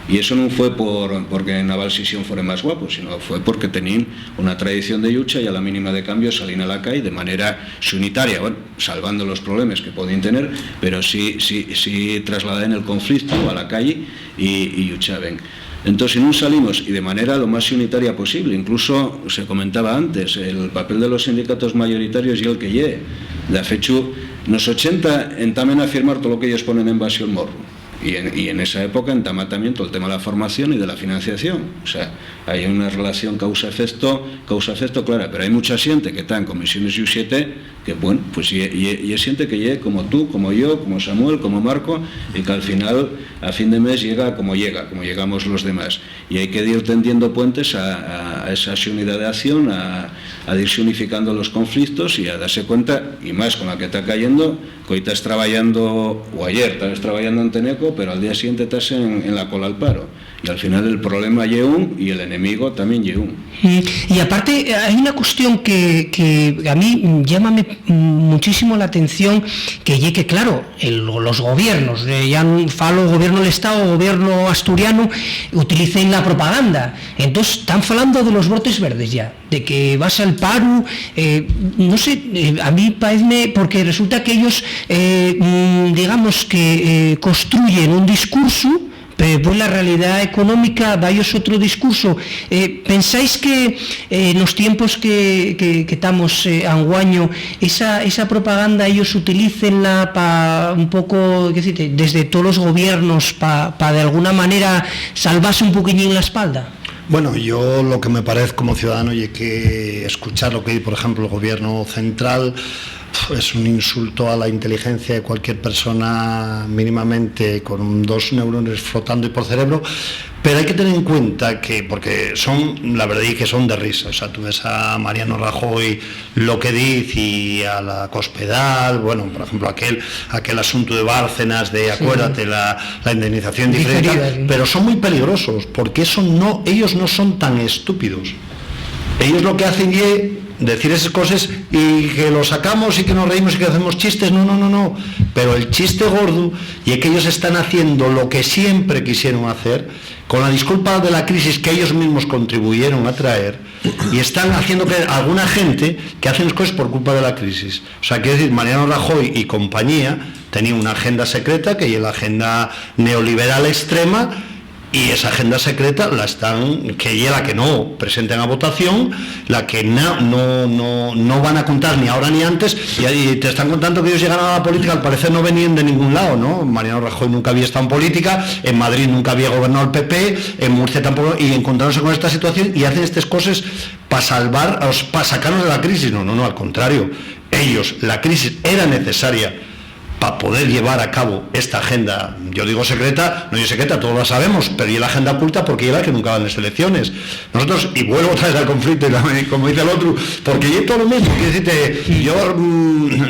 Speaker 6: Y eso no fue porque Navalsisión fuera más guapo, sino fue porque tenían una tradición de lucha y a la mínima de cambio salían a la calle de manera unitaria, bueno, salvando los problemas que podían tener, pero sí trasladaban el conflicto a la calle y luchaban. Entonces, si no salimos y de manera lo más unitaria posible, incluso se comentaba antes, el papel de los sindicatos mayoritarios y el que lleve. De hecho, nos 80 entamen a firmar todo lo que ellos ponen en base al morro. Y en esa época entama también todo el tema de la formación y de la financiación. O sea, hay una relación causa-efecto clara, pero hay mucha gente que está en comisiones y U7 que, bueno, pues y es gente que llega como tú, como yo, como Samuel, como Marco, y que al final, a fin de mes, llega como llegamos los demás. Y hay que ir tendiendo puentes a esa unidad de acción, a irse unificando los conflictos y a darse cuenta, y más con la que está cayendo, que hoy estás trabajando, o ayer estabas trabajando en Teneco, pero al día siguiente estás en la cola al paro. Y al final el problema es un y el enemigo también es un.
Speaker 3: Y aparte hay una cuestión que a mí llama muchísimo la atención, que claro, los gobiernos, ya falo gobierno del Estado o gobierno asturiano, utilicen la propaganda. Entonces están falando de los brotes verdes ya, de que vas al paro, no sé, a mí parece, porque resulta que ellos, digamos que construyen un discurso, pero pues la realidad económica vayos otro discurso. ¿Pensáis que en los tiempos que estamos anguaño, esa propaganda ellos utilicenla para un poco, ¿qué decir?, desde todos los gobiernos, para de alguna manera salvarse un poquillín la espalda?
Speaker 4: Bueno, yo lo que me parece como ciudadano y que escuchar lo que dice, por ejemplo, el gobierno central es un insulto a la inteligencia de cualquier persona mínimamente con 2 neurones flotando y por cerebro, pero hay que tener en cuenta que, porque son, la verdad es que son de risa, o sea, tú ves a Mariano Rajoy lo que dice y a la Cospedal, bueno, por ejemplo, aquel asunto de Bárcenas, de acuérdate, la indemnización diferente, pero son muy peligrosos, porque ellos no son tan estúpidos. Ellos lo que hacen es decir esas cosas y que lo sacamos y que nos reímos y que hacemos chistes, no, pero el chiste gordo y es que ellos están haciendo lo que siempre quisieron hacer, con la disculpa de la crisis que ellos mismos contribuyeron a traer, y están haciendo que alguna gente que hace las cosas por culpa de la crisis. O sea, quiero decir, Mariano Rajoy y compañía tenían una agenda secreta, que es la agenda neoliberal extrema, y esa agenda secreta que es la que no presenten a votación, la que no van a contar ni ahora ni antes, y te están contando que ellos llegaron a la política, al parecer no venían de ningún lado, ¿no? Mariano Rajoy nunca había estado en política, en Madrid nunca había gobernado el PP, en Murcia tampoco, y encontrándose con esta situación y hacen estas cosas para sacarnos de la crisis. No, al contrario, la crisis era necesaria para poder llevar a cabo esta agenda, yo digo secreta, no es secreta, todos la sabemos, pero y la agenda oculta porque es la que nunca van las elecciones. Nosotros, y vuelvo otra vez al conflicto, como dice el otro, porque yo todo lo mismo, quiero decirte, yo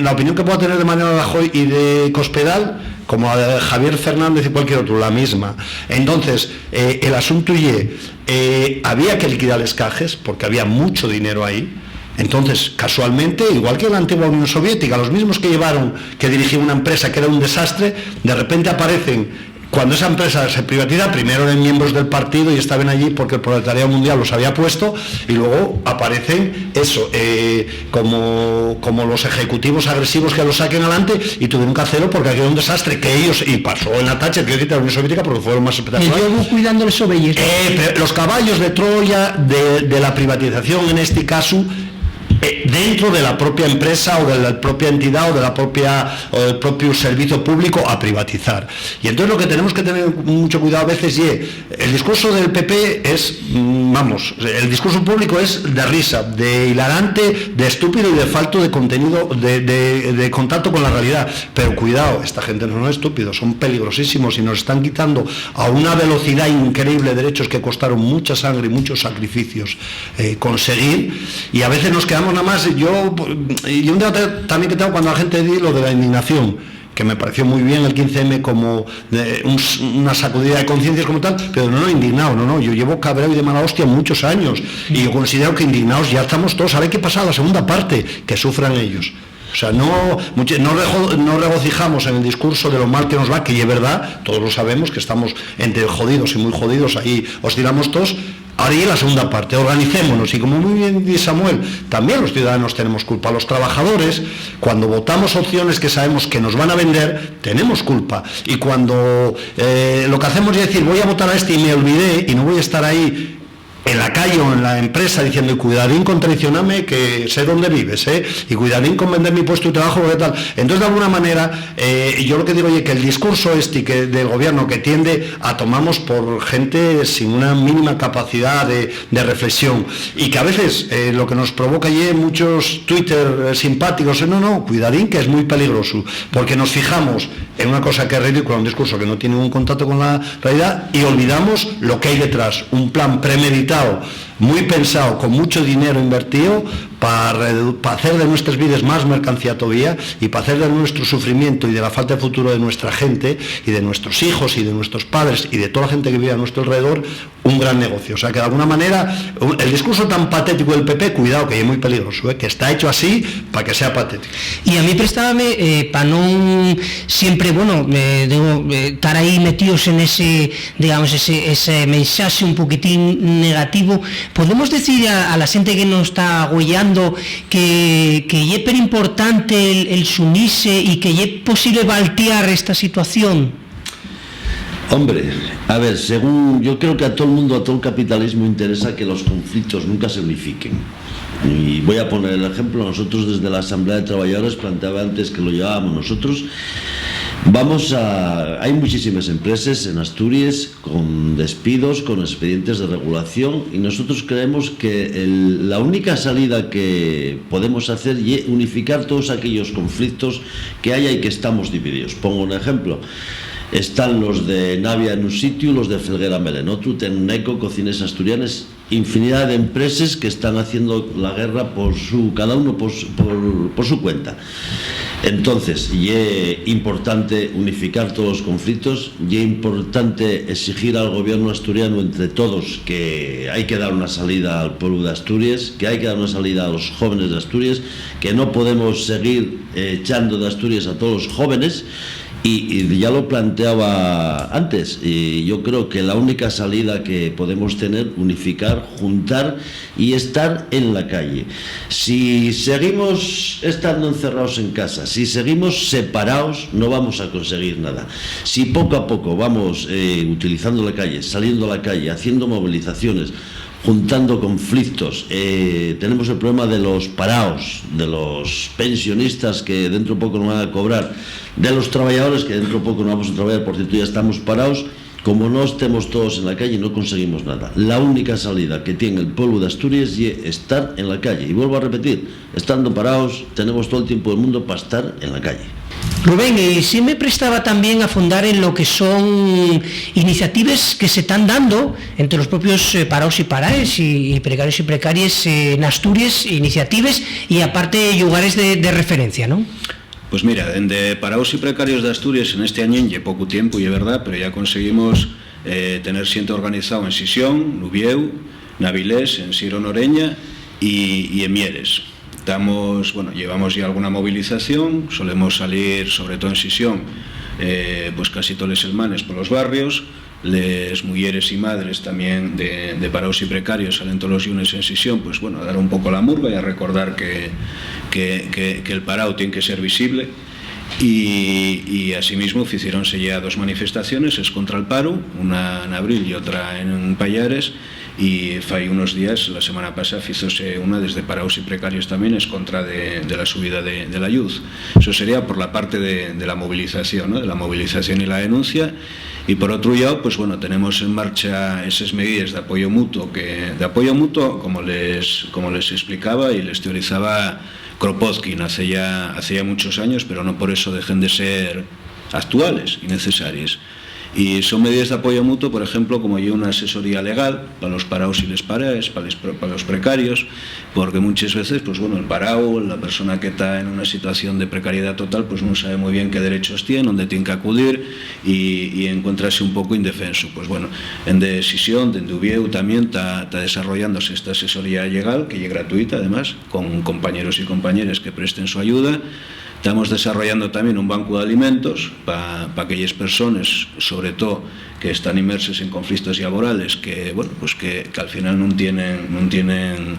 Speaker 4: la opinión que puedo tener de Mariano Rajoy y de Cospedal, como a de Javier Fernández y cualquier otro, la misma. Entonces, el asunto había que liquidar los cajes, porque había mucho dinero ahí. Entonces, casualmente, igual que en la antigua Unión Soviética, los mismos que dirigían una empresa que era un desastre, de repente aparecen, cuando esa empresa se privatiza, primero eran miembros del partido y estaban allí porque el proletariado mundial los había puesto, y luego aparecen como los ejecutivos agresivos que los saquen adelante, y tuvieron que hacerlo porque aquello era un desastre que ellos, y pasó en la tacha de la Unión Soviética porque fueron más espectaculares.
Speaker 3: Y luego cuidando los ovejes.
Speaker 4: Los caballos de Troya de la privatización en este caso, dentro de la propia empresa o de la propia entidad o del propio servicio público a privatizar. Y entonces lo que tenemos que tener mucho cuidado a veces el discurso del PP el discurso público es de risa, de hilarante, de estúpido y de falto de contenido, de contacto con la realidad. Pero cuidado, esta gente no es estúpido, son peligrosísimos y nos están quitando a una velocidad increíble derechos que costaron mucha sangre y muchos sacrificios conseguir, y a veces nos quedamos nada más. Yo un debate también que tengo cuando la gente dice lo de la indignación, que me pareció muy bien el 15M como una sacudida de conciencias como tal, pero no indignado, yo llevo cabreado y de mala hostia muchos años, y yo considero que indignados ya estamos todos. Ahora hay que pasar a la segunda parte, que sufran ellos. O sea, no regocijamos en el discurso de lo mal que nos va, que es verdad, todos lo sabemos, que estamos entre jodidos y muy jodidos, ahí oscilamos todos. Ahora y la segunda parte, organicémonos, y como muy bien dice Samuel, también los ciudadanos tenemos culpa. Los trabajadores, cuando votamos opciones que sabemos que nos van a vender, tenemos culpa. Y cuando lo que hacemos es decir, voy a votar a este y me olvidé y no voy a estar ahí en la calle o en la empresa diciendo, cuidadín con traicionarme, que sé dónde vives, y cuidadín con vender mi puesto de trabajo, ¿qué tal? Entonces, de alguna manera, yo lo que digo, oye, que el discurso del gobierno que tiende a tomarnos por gente sin una mínima capacidad de reflexión, y que a veces lo que nos provoca muchos Twitter simpáticos, no, cuidadín, que es muy peligroso, porque nos fijamos en una cosa que es ridícula, un discurso que no tiene ningún contacto con la realidad, y olvidamos lo que hay detrás, un plan premeditado, muy pensado, con mucho dinero invertido para hacer de nuestras vidas más mercancía todavía, y para hacer de nuestro sufrimiento y de la falta de futuro de nuestra gente y de nuestros hijos y de nuestros padres y de toda la gente que vive a nuestro alrededor un gran negocio. O sea que de alguna manera el discurso tan patético del PP, cuidado, que es muy peligroso, que está hecho así para que sea patético.
Speaker 3: Y a mí prestábame para no siempre, estar ahí metidos en ese, digamos, ese mensaje un poquitín negativo. Podemos decir a la gente que nos está agollando que es súper importante el sunirse y que es posible voltear esta situación.
Speaker 5: Hombre, a ver, según yo creo que a todo el mundo, a todo el capitalismo interesa que los conflictos nunca se unifiquen. Y voy a poner el ejemplo, nosotros desde la Asamblea de Trabajadores planteaba antes que lo llevábamos nosotros. Hay muchísimas empresas en Asturias con despidos, con expedientes de regulación, y nosotros creemos que la única salida que podemos hacer es unificar todos aquellos conflictos que haya y que estamos divididos. Pongo un ejemplo. Están los de Navia en un sitio, los de Felguera en otro, Tecneco, Cocines Asturianes, infinidad de empresas que están haciendo la guerra cada uno por su cuenta. Entonces, y es importante unificar todos los conflictos, y es importante exigir al gobierno asturiano entre todos que hay que dar una salida al pueblo de Asturias, que hay que dar una salida a los jóvenes de Asturias, que no podemos seguir echando de Asturias a todos los jóvenes. Y ya lo planteaba antes, y yo creo que la única salida que podemos tener, unificar, juntar y estar en la calle. Si seguimos estando encerrados en casa, si seguimos separados, no vamos a conseguir nada. Si poco a poco vamos utilizando la calle, saliendo a la calle, haciendo movilizaciones, juntando conflictos, tenemos el problema de los parados, de los pensionistas que dentro de poco no van a cobrar, de los trabajadores que dentro de poco no vamos a trabajar, por cierto ya estamos parados. Como no estemos todos en la calle no conseguimos nada. La única salida que tiene el pueblo de Asturias es estar en la calle, y vuelvo a repetir, estando parados tenemos todo el tiempo del mundo para estar en la calle.
Speaker 3: Rubén, sí me prestaba también a fundar en lo que son iniciativas que se están dando entre los propios parados y paraes y precarios y precarias en Asturias, iniciativas y aparte lugares de referencia, ¿no?
Speaker 6: Pues mira, de parados y precarios de Asturias en este año lleva poco tiempo, y es verdad, pero ya conseguimos tener siente organizado en Sisión, Nubieu, Navilés, en Siro Noreña y en Mieres. Llevamos ya alguna movilización, solemos salir, sobre todo en Sisión, pues casi todos los semanas por los barrios. Les mujeres y madres también de parados y precarios salen todos los lunes en Sisión, pues a dar un poco la murga y a recordar que el parado tiene que ser visible. Y asimismo hicieronse ya 2 manifestaciones, es contra el paro, una en abril y otra en Pallares, y fai unos días, la semana pasada, hizose una desde parados y precarios también, es contra de la subida de la luz. Eso sería por la parte de la movilización, ¿no? De la movilización y la denuncia. Y por otro lado, pues tenemos en marcha esas medidas de apoyo mutuo, como les explicaba y les teorizaba Kropotkin hace ya muchos años, pero no por eso dejen de ser actuales y necesarias. Y son medidas de apoyo mutuo, por ejemplo, como hay una asesoría legal para los parados y les paraes, para los precarios, porque muchas veces, el parado, la persona que está en una situación de precariedad total, pues no sabe muy bien qué derechos tiene, dónde tiene que acudir y encontrarse un poco indefenso. En Decisión, de Nubieu también está desarrollándose esta asesoría legal, que es gratuita además, con compañeros y compañeras que presten su ayuda. Estamos desarrollando también un banco de alimentos para aquellas personas, sobre todo, que están inmersas en conflictos laborales, que al final no tienen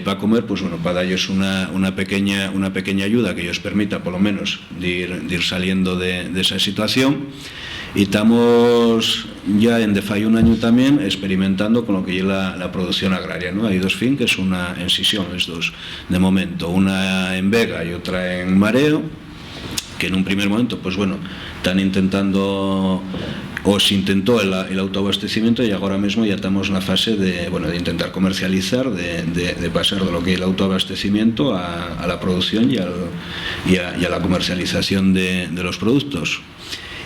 Speaker 6: para comer, para darles una pequeña ayuda que ellos permita, por lo menos, de ir saliendo de esa situación. y estamos ya en de fai un año también experimentando con lo que es la producción agraria, ¿no? Hay dos fin, que es una en Sisión, es dos de momento, una en Vega y otra en Mareo, que en un primer momento, pues bueno, están intentando, o se intentó el autoabastecimiento, y ahora mismo ya estamos en la fase de intentar comercializar, de pasar de lo que es el autoabastecimiento a la producción y a la comercialización de los productos.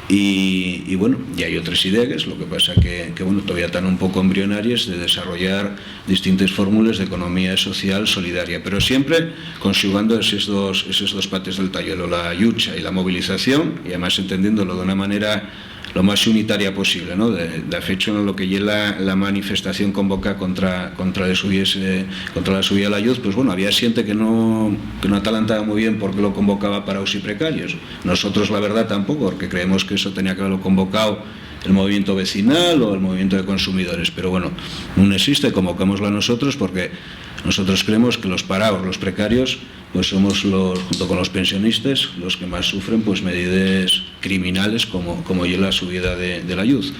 Speaker 6: Y bueno, y hay otras ideas, lo que pasa que bueno, todavía están un poco embrionarias, de desarrollar distintas fórmulas de economía social solidaria, pero siempre conjugando esos dos patas del talluelo, la lucha y la movilización, y además entendiéndolo de una manera lo más unitaria posible, ¿no? De hecho, en lo que lleva la manifestación convocada contra la subida a la luz, pues bueno, había gente que no atalantaba muy bien porque lo convocaba para los precarios. Nosotros, la verdad, tampoco, porque creemos que eso tenía que haberlo convocado el movimiento vecinal o el movimiento de consumidores, pero bueno, no existe, convocámoslo a nosotros porque nosotros creemos que los parados, los precarios, pues somos junto con los pensionistas, los que más sufren pues medidas criminales como ya la subida de la luz.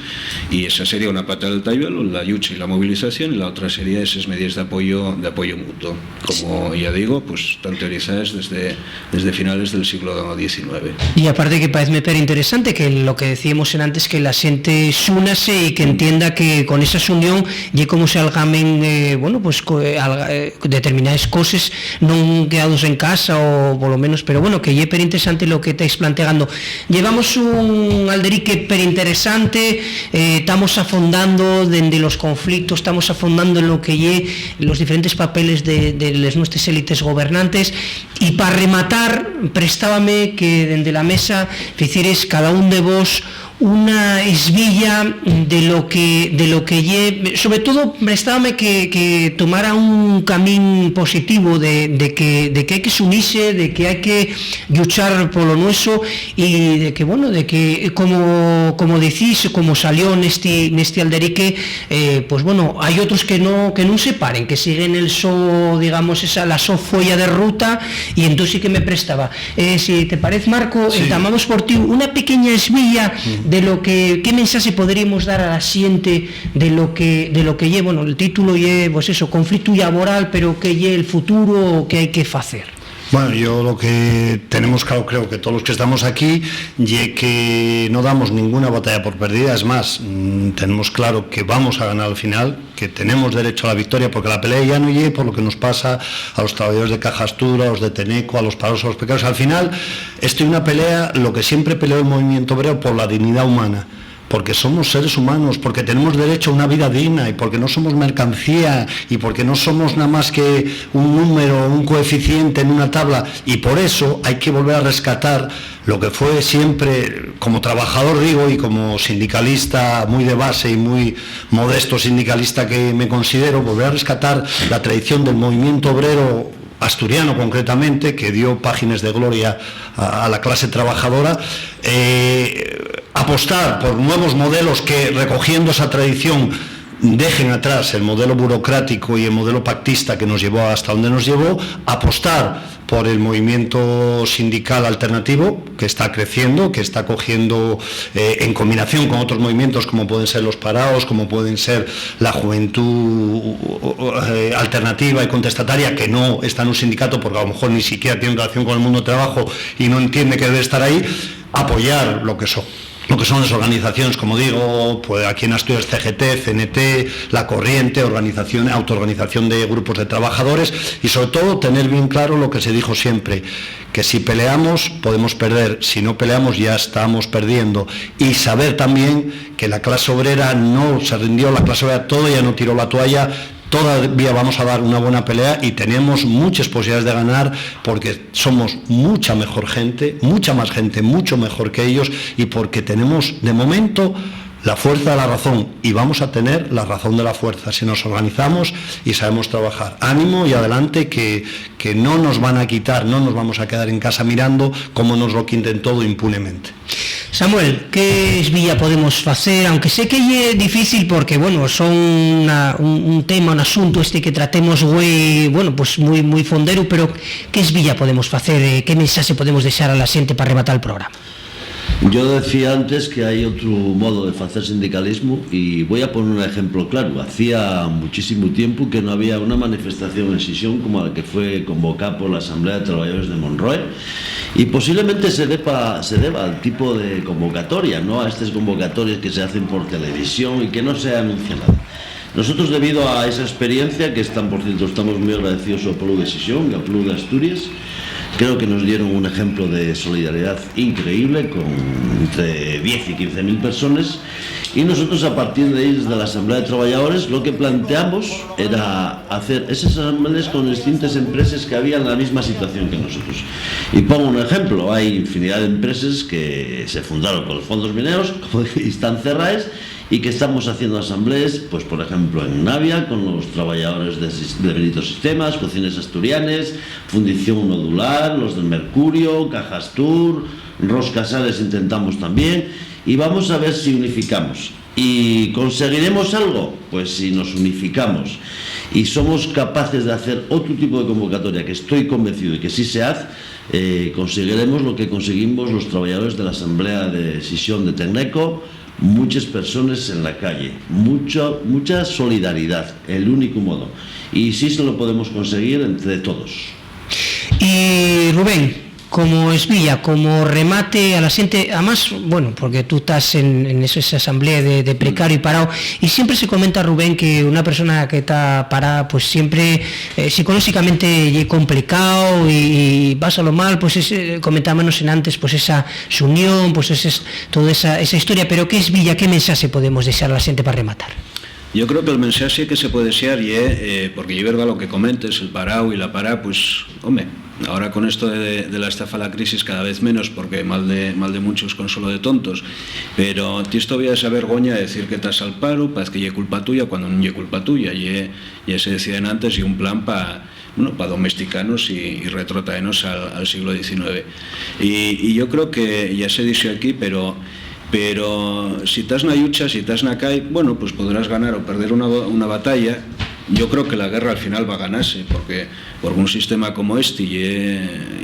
Speaker 6: Y esa sería una pata del talluelo, la lucha y la movilización, y la otra sería esas medidas de apoyo mutuo, como ya digo, pues están teorizadas desde finales del siglo XIX.
Speaker 3: Y aparte que parece interesante que lo que decíamos antes, que la xente súnase y que entienda que con esa unión y como se algamen determinadas cosas non quedados en casa o por lo menos, pero bueno, que é interesante lo que estáis planteando. Llevamos un alderique interesante, estamos afondando dende los conflictos, estamos afondando en lo que é los diferentes papeles de las nuestras élites gobernantes, y para rematar prestábame que dende la mesa ficireis cada un de vos una esvilla de lo que lle, sobre todo prestábame que tomara un camín positivo de que hai que unirse, de que hai que luchar polo nueso, y de que bueno, de que como decís, como salió neste alderique, pues bueno, hai outros que non se paren, que siguen el digamos, la folla de ruta, y entonces sí que me prestaba. Si te parece, Marco, sí, entamamos por ti una pequeña esvilla de lo que, qué mensaje podríamos dar a la xente de lo que lle, bueno, el título lle, pues eso, conflicto laboral, pero que lle el futuro, que hai que facer.
Speaker 4: Bueno, yo lo que tenemos claro, creo que todos los que estamos aquí, y que no damos ninguna batalla por perdida. Es más, tenemos claro que vamos a ganar al final, que tenemos derecho a la victoria, porque la pelea ya no llega por lo que nos pasa a los trabajadores de Caja Astura, a los de Teneco, a los parados, a los precarios. Al final, esto es una pelea, lo que siempre peleó el movimiento obrero, por la dignidad humana, porque somos seres humanos, porque tenemos derecho a una vida digna, y porque no somos mercancía, y porque no somos nada más que un número, un coeficiente en una tabla, y por eso hay que volver a rescatar lo que fue siempre, como trabajador digo, y como sindicalista muy de base y muy modesto sindicalista que me considero, volver a rescatar la tradición del movimiento obrero asturiano concretamente, que dio páginas de gloria a la clase trabajadora, apostar por nuevos modelos que, recogiendo esa tradición, dejen atrás el modelo burocrático y el modelo pactista que nos llevó hasta donde nos llevó, apostar por el movimiento sindical alternativo, que está creciendo, que está cogiendo, en combinación con otros movimientos como pueden ser los parados, como pueden ser la juventud alternativa y contestataria, que no está en un sindicato porque a lo mejor ni siquiera tiene relación con el mundo del trabajo y no entiende que debe estar ahí, apoyar lo que son las organizaciones, como digo, pues aquí en Asturias, CGT, CNT, La Corriente, autoorganización de grupos de trabajadores, y sobre todo tener bien claro lo que se dijo siempre, que si peleamos podemos perder, si no peleamos ya estamos perdiendo, y saber también que la clase obrera no se rindió, la clase obrera todavía no tiró la toalla, todavía vamos a dar una buena pelea y tenemos muchas posibilidades de ganar, porque somos mucha mejor gente, mucha más gente, mucho mejor que ellos, y porque tenemos de momento la fuerza de la razón, y vamos a tener la razón de la fuerza si nos organizamos y sabemos trabajar. Ánimo y adelante, que no nos van a quitar, no nos vamos a quedar en casa mirando como nos lo quiten todo impunemente.
Speaker 3: Samuel, ¿qué esvilla podemos hacer? Aunque sé que es difícil porque, bueno, son un tema, un asunto que tratemos muy, bueno, pues muy fondero, pero ¿qué esvilla podemos hacer? ¿Qué mensaje podemos dejar a la gente para rematar el programa?
Speaker 5: Yo decía antes que hay otro modo de hacer sindicalismo y voy a poner un ejemplo claro. Hacía muchísimo tiempo que no había una manifestación en Sisión como la que fue convocada por la Asamblea de Trabajadores de Monroe y posiblemente se deba al tipo de convocatoria, no a estas convocatorias que se hacen por televisión y que no se anuncia nada. Nosotros, debido a esa experiencia, que por cierto estamos muy agradecidos al pueblo de Sisión y al pueblo de Asturias, creo que nos dieron un ejemplo de solidaridad increíble con entre 10 y 15.000 personas y nosotros a partir de ahí desde la Asamblea de Trabajadores lo que planteamos era hacer esas asambleas con distintas empresas que había en la misma situación que nosotros. Y pongo un ejemplo, hay infinidad de empresas que se fundaron con los fondos mineros, como están cerradas, y que estamos haciendo asambleas, pues por ejemplo en Navia con los trabajadores de Benito Sistemas, Cocinas Asturianes, Fundición Nodular, los del Mercurio, Cajas Tour, Roscasales intentamos también, y vamos a ver si unificamos. ¿Y conseguiremos algo? Pues si nos unificamos y somos capaces de hacer otro tipo de convocatoria, que estoy convencido de que sí se hace, conseguiremos lo que conseguimos los trabajadores de la Asamblea de Sisión de Tecneco, muchas personas en la calle, mucha solidaridad, el único modo, y sí se lo podemos conseguir entre todos.
Speaker 3: Y Rubén, como esvilla, como remate a la gente, además, bueno, porque tú estás en esa asamblea de precario y parado, y siempre se comenta, Rubén, que una persona que está parada, pues siempre psicológicamente es complicado y pásalo mal, pues comentábamos en antes, pues esa su unión, pues toda esa historia, pero ¿qué esvilla, qué mensaje podemos desear a la gente para rematar?
Speaker 6: Yo creo que el mensaje que se puede desear y porque yo verga lo que comentes, el parao y la pará, pues, hombre, ahora con esto de la estafa a la crisis cada vez menos, porque mal de muchos consuelo de tontos, pero tienes todavía esa vergoña de decir que estás al paro, parece que es culpa tuya, cuando no es culpa tuya, ya se decían antes, y un plan para domesticarnos y retrotraernos al siglo XIX. Y yo creo que ya se dice aquí, pero si estás en la lucha, si estás en la calle, bueno, pues podrás ganar o perder una batalla. Yo creo que la guerra al final va a ganarse, porque un sistema como este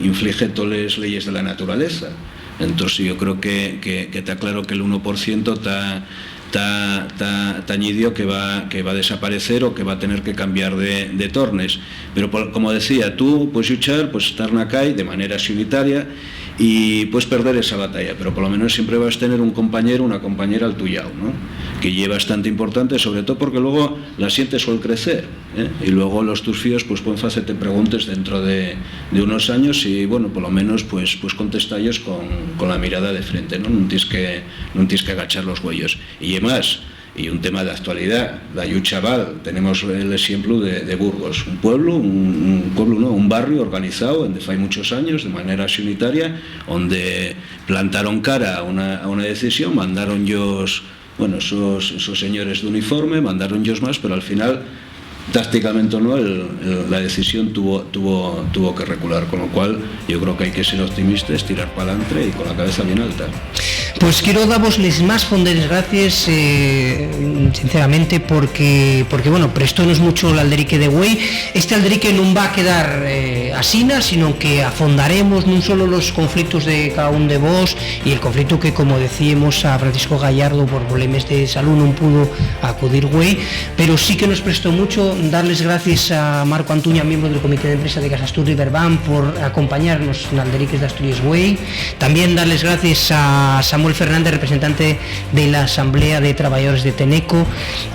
Speaker 6: inflige todas las leyes de la naturaleza. Entonces yo creo que está claro que el 1% está añidio que va a desaparecer o que va a tener que cambiar de tornes. Pero como decía, tú puedes luchar, pues estar en la calle de manera solitaria y puedes perder esa batalla, pero por lo menos siempre vas a tener un compañero, una compañera al tuyo, ¿no? Que es bastante importante, sobre todo porque luego la sientes suele crecer, y luego los tus fíos pues pueden hacerte preguntas dentro de unos años y bueno, por lo menos pues contestallos con la mirada de frente, ¿no? No tienes que agachar los huellos. Y además, y un tema de actualidad, la Yuchaval, tenemos el ejemplo de Burgos, un barrio organizado donde hay muchos años de manera unitaria, donde plantaron cara a una decisión, mandaron ellos, bueno, esos señores de uniforme, mandaron ellos más, pero al final tácticamente no, la decisión tuvo que recular, con lo cual yo creo que hay que ser optimistas, tirar para adelante y con la cabeza bien alta.
Speaker 3: Pues quiero darosles más fonderes gracias, sinceramente, porque bueno, prestónos mucho el alderique de Güey. Este alderique no va a quedar asina, sino que afondaremos no solo los conflictos de cada uno de vos y el conflicto que, como decíamos, a Francisco Gallardo por problemas de salud no pudo acudir Güey, pero sí que nos prestó mucho. Darles gracias a Marco Antuña, miembro del Comité de Empresa de Casas Tour y Verbán, por acompañarnos en Alderiques de Asturias Güey. También darles gracias a Samuel Fernández, representante de la Asamblea de Trabajadores de Teneco,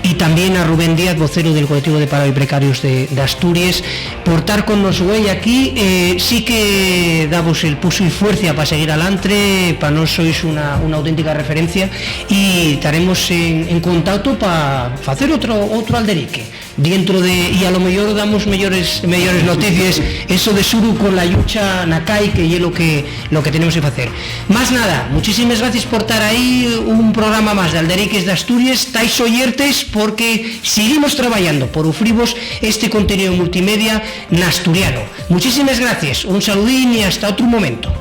Speaker 3: y también a Rubén Díaz, vocero del colectivo de paro y precarios de Asturias, por estar con nos Güey aquí. Sí que damos el puso y fuerza para seguir adelante, para nos sois una auténtica referencia, y estaremos en contacto para hacer otro alderique y a lo mejor damos mejores noticias, eso de Suru con la lucha Nakai, que es lo que tenemos que hacer. Más nada, muchísimas gracias por estar ahí, un programa más de Alderiques de Asturias. Estáis oyertes porque seguimos trabajando por ofrivos este contenido multimedia en asturiano. Muchísimas gracias, un saludín y hasta otro momento.